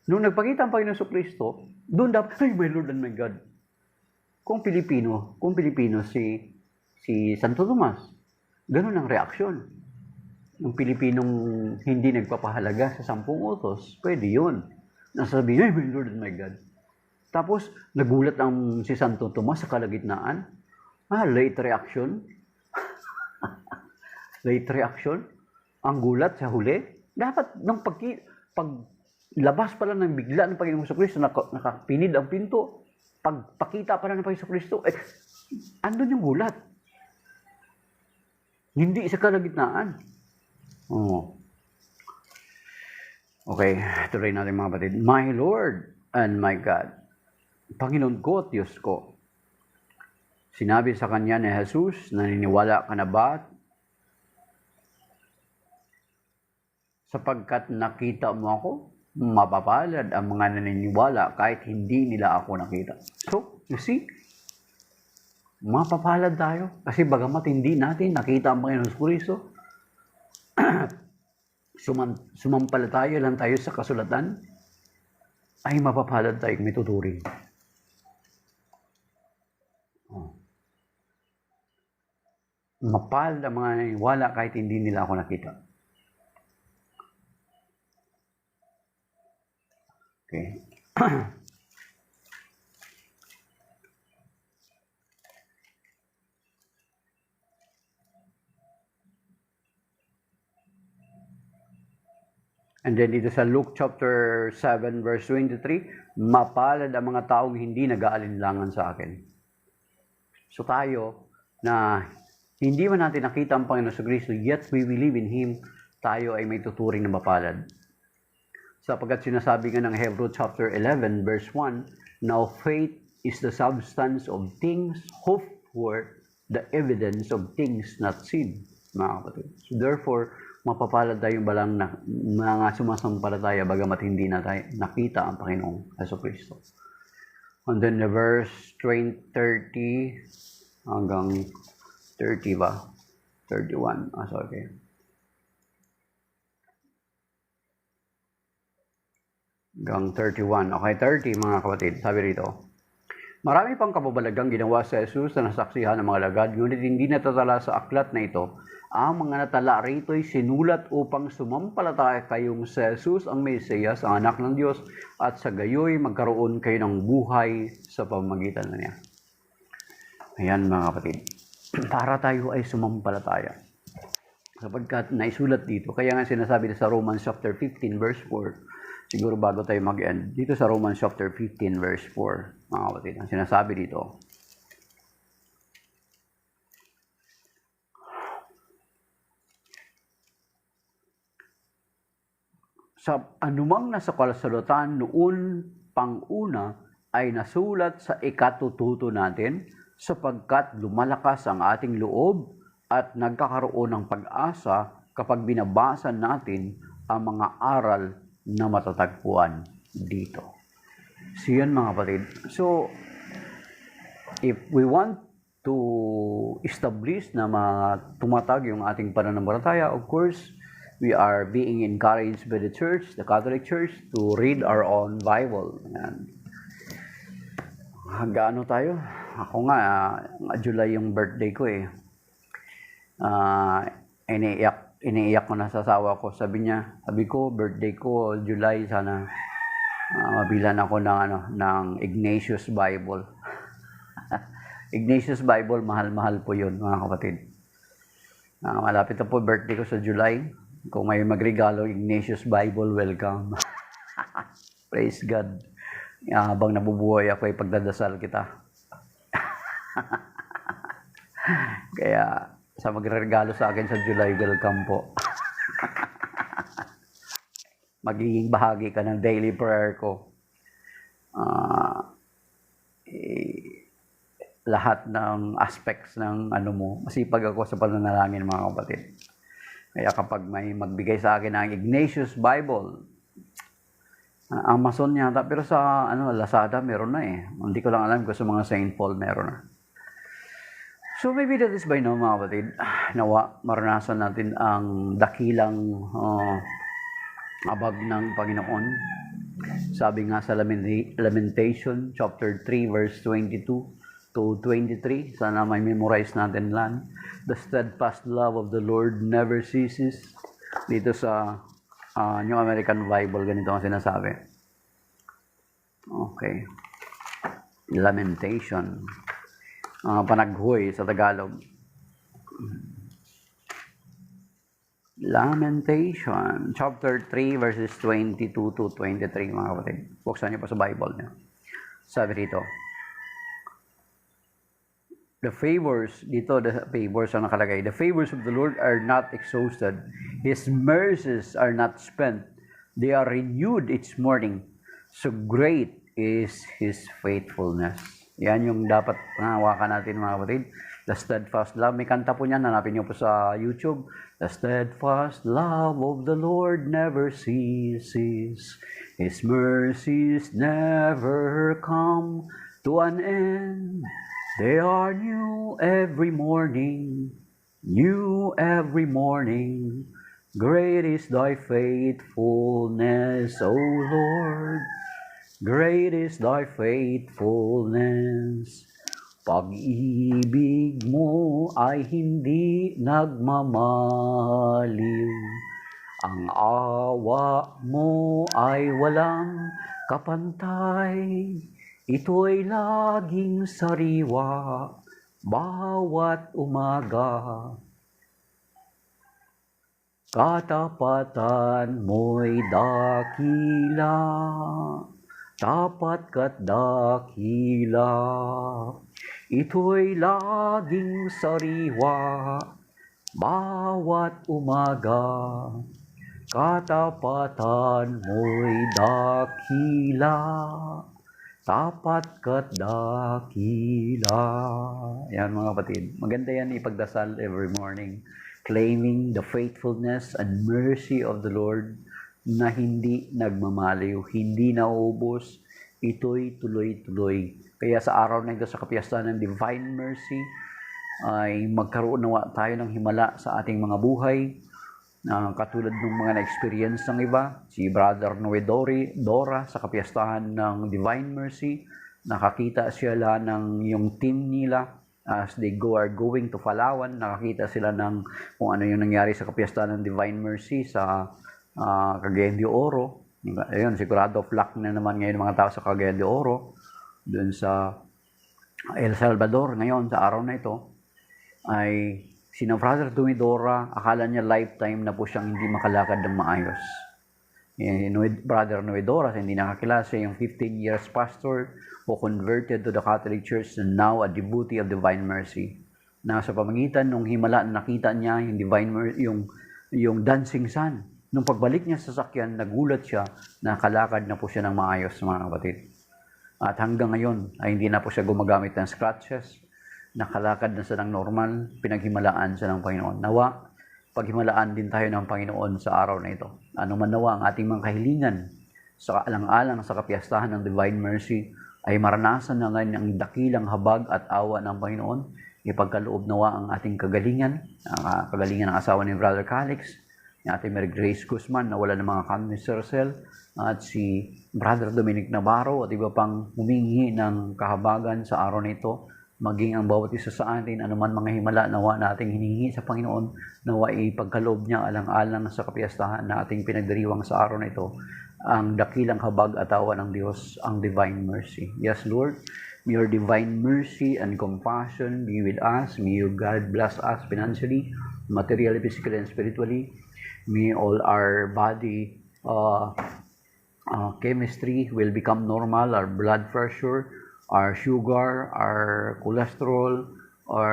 Nung nagpakita ang Panginoon Kristo, doon dapat, ay, my Lord and my God. Kung Pilipino si Santo Tomas, ganun ang reaksyon. Yung Pilipinong hindi nagpapahalaga sa 10 utos, pwede yun. Nasabi, ay, my Lord and my God. Tapos, nagulat ang si Santo Tomas sa kalagitnaan. Late reaction. Late reaction, ang gulat sa huli, dapat nung paglabas pa lang ng bigla ng Panginoong Kristo, nakapinid ang pinto, pagpakita pa lang ng Panginoong Kristo, andun yung gulat. Hindi sa kalagitnaan. Okay, tuloy natin mga kapatid. My Lord and my God, Panginoon ko at Diyos ko. Sinabi sa kanya ni Jesus, naniniwala ka na ba? Sapagkat nakita mo ako, mapapalad ang mga naniniwala kahit hindi nila ako nakita. So, you see, mapapalad tayo. Kasi bagamat hindi natin nakita ang Panginoon Kristo, sumampalataya lang tayo sa kasulatan, ay mapapalad tayo kung may tuturing. Mapalad ang mga naniniwala kahit hindi nila ako nakita. Okay. And then dito sa Luke chapter 7 verse 23, mapalad ang mga taong hindi nag-aalinlangan sa akin. So tayo na hindi man natin nakita ang Panginoon sa Kristo, yet we believe in Him, tayo ay may tuturing na mapalad. Sapagkat sinasabi nga ng Hebrews chapter 11 verse 1, now faith is the substance of things hoped for, the evidence of things not seen, mga kapatid. So therefore, mapapalad tayong balang na mga sumasampalataya bagamat hindi na tayo nakita ang Panginoong Jesucristo. And then the verse 30 hanggang 30 ba? 31. Okay. Hanggang 31. Okay, 30 mga kapatid. Sabi rito, marami pang kababalagang ginawa sa Jesus na nasaksihan ng mga lagad, ngunit hindi natatala sa aklat na ito. Ang mga natala rito ay sinulat upang sumampalataya kayong si Jesus ang Mesiyas, ang anak ng Diyos, at sa gayoy magkaroon kayo ng buhay sa pamamagitan na niya. Ayan mga kapatid. Para tayo ay sumampalataya. Sapagkat naisulat dito, kaya nga sinasabi sa Romans chapter 15 verse 4, siguro bago tayo mag-end, dito sa Romans chapter 15 verse 4, mga kapatid, ang sinasabi dito, sa anumang nasa kasalutan noon pang-una ay nasulat sa ikatututo natin sapagkat lumalakas ang ating loob at nagkakaroon ng pag-asa kapag binabasa natin ang mga aral na matatagpuan dito. So yan mga kapatid. So, if we want to establish na tumatag yung ating pananampalataya, of course, we are being encouraged by the church, the Catholic Church, to read our own Bible. And gaano tayo? Ako nga, July yung birthday ko eh. Iniiyak ko na sa asawa ko. Sabi ko, birthday ko, July, sana mabilan ako ng Ignatius Bible. Ignatius Bible, mahal-mahal po yun, mga kapatid. Malapit na po birthday ko sa July. Kung may magregalo, Ignatius Bible, welcome. Praise God. Habang nabubuhay ako, pagdadasal kita. Kaya, sa magregalo sa akin sa July, welcome po. Magiging bahagi ka ng daily prayer ko. Lahat ng aspects ng mo, masipag ako sa pananalangin, mga kapatid. Kaya kapag may magbigay sa akin ng Ignatius Bible, Amazon yata, pero sa Lazada meron na eh. Hindi ko lang alam kung sa mga St. Paul meron na. So maybe that is by now, mga kapatid, nawa maranasan natin ang dakilang abag ng Panginoon. Sabi nga sa Lamentation chapter 3 verse 22 to 23, sana may memorize natin lang. The steadfast love of the Lord never ceases. Dito sa New American Bible, ganito ang sinasabi. Okay. Lamentation. Panaghoy sa Tagalog. Lamentation, chapter 3, verses 22 to 23, mga kapatid. Buksan niyo pa sa Bible niyo. Sabi dito, the favors ang nakalagay. The favors of the Lord are not exhausted. His mercies are not spent. They are renewed each morning. So great is His faithfulness. Yan yung dapat hawakan natin, mga kapatid. The steadfast love. May kanta po niyan. Hanapin niyo po sa YouTube. The steadfast love of the Lord never ceases. His mercies never come to an end. They are new every morning, new every morning. Great is thy faithfulness, O Lord. Great is thy faithfulness. Pag-ibig mo ay hindi nagmamaliw. Ang awa mo ay walang kapantay. Ito'y laging sariwa, bawat umaga. Katapatan mo'y dakila, tapat ka't dakila. Ito'y laging sariwa, bawat umaga. Katapatan mo'y dakila, tapat ka't dakila. Yan, mga kapatid. Maganda yan ipagdasal every morning. Claiming the faithfulness and mercy of the Lord na hindi nagmamaliw, hindi nauubos. Ito'y tuloy-tuloy. Kaya sa araw na ito, sa kapiyastahan ng Divine Mercy, ay magkaroon nawa tayo ng himala sa ating mga buhay. Katulad ng mga na-experience ng iba, si Brother Noe Dora sa kapiyastahan ng Divine Mercy, nakakita sila ng yung team nila as they are going to Palawan, nakakita sila ng kung ano yung nangyari sa kapiyastahan ng Divine Mercy sa Cagayan de Oro. Ayun, sigurado luck na naman ngayon mga tao sa Cagayan de Oro, dun sa El Salvador ngayon sa araw na ito, ay sina Brother Dumidora, akala niya lifetime na po siyang hindi makalakad ng maayos. Brother Noedora, hindi nakakilala siya, yung 15 years pastor who converted to the Catholic Church and now a devotee of Divine Mercy. Na sa pamagitan ng himala, nakita niya yung Divine Mercy, yung dancing sun. Nung pagbalik niya sa sakyan, nagulat siya na kalakad na po siya ng maayos, mga kapatid. At hanggang ngayon ay hindi na po siya gumagamit ng scratches, nakalakad na siya ng normal, pinaghimalaan siya ng Panginoon. Nawa, paghimalaan din tayo ng Panginoon sa araw na ito. Ano man nawa ang ating mga kahilingan sa alang-alang sa kapiyastahan ng Divine Mercy ay maranasan na ngayon ang dakilang habag at awa ng Panginoon. Ipagkaloob nawa ang ating kagalingan, ang kagalingan ng asawa ni Brother Calix, ni Ate Mary Grace Guzman na wala ng mga cancer cell, at si Brother Dominic Navarro at iba pang humingi ng kahabagan sa araw na ito. Maging ang bawat isa sa atin, anuman mga himala nawa na ating hinihingi sa Panginoon, nawa ipagkaloob niya alang-alang sa kapiyastahan na ating pinagdiriwang sa araw na ito, ang dakilang habag at awa ng Diyos, ang Divine Mercy. Yes, Lord, may your Divine Mercy and compassion be with us. May your God bless us financially, materially, physically, and spiritually. May all our body chemistry will become normal, our blood pressure, our sugar, our cholesterol, or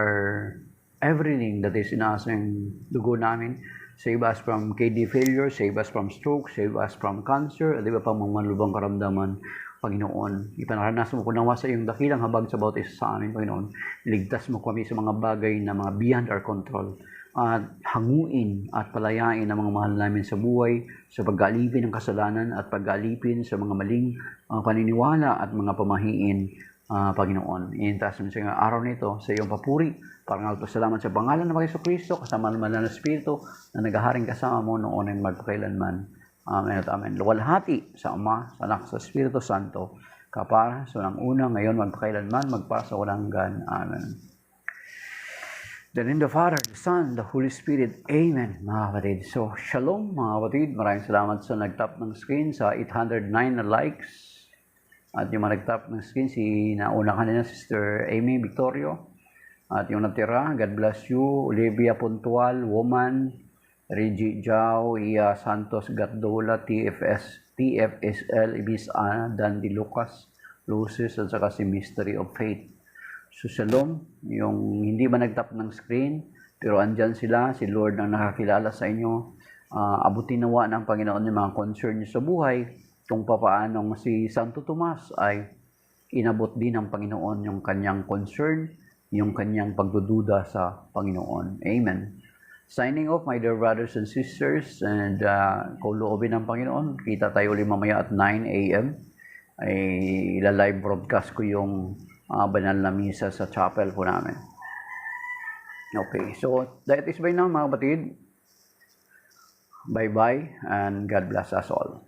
everything that is in us and dugo namin. Save us from kidney failure, save us from stroke, save us from cancer, at iba pang mga malubhang karamdaman, Panginoon. Ipanaranasan mo po nawa sa iyong dakilang habag sa bawat isa sa amin, Panginoon. Iligtas mo kami sa mga bagay na mga beyond our control. At hanguin at palayain ang mga mahal namin sa buhay, sa pag-aalipin ng kasalanan at pag-aalipin sa mga maling paniniwala at mga pamahiin, Panginoon. Iintas mo sa iyong araw nito sa iyong papuri. Parangal po salamat sa pangalan ng Panginoon Kristo, kasama naman ng Espiritu na naghaharing kasama mo noon ay magpakailanman. Amen at amen. Luwalhati sa Ama, sa Anak, sa Espiritu Santo, kapara sa unang ngayon, magpakailanman, magpasa walang hanggan. Amen. Then in the Father, the Son, the Holy Spirit. Amen, mga kapatid. So, shalom, mga kapatid. Maraming salamat sa nag-tap ng screen sa 809 na likes. At yung mga nag-tap ng screen, si nauna kanina, Sister Amy Victorio. At yung natira, God bless you, Olivia Puntual, Woman, Reggie Jao, Iya Santos Gatdola, TFSL, Ibisa, Dandy Lucas, Lucis, at saka si Mystery of Faith. So, shalom, yung hindi ba nag-tap ng screen, pero andyan sila, si Lord ang nakakilala sa inyo. Abutin nawa ng Panginoon yung mga concern niyo sa buhay, kung papaanong si Santo Tomas ay inabot din ng Panginoon yung kanyang concern, yung kanyang pagdududa sa Panginoon. Amen. Signing off, my dear brothers and sisters, and kung loobin ng Panginoon, kita tayo ulit mamaya at 9 a.m. ay ila-live broadcast ko yung banal na misa sa chapel po namin. Okay, so that is by now, mga kapatid. Bye-bye and God bless us all.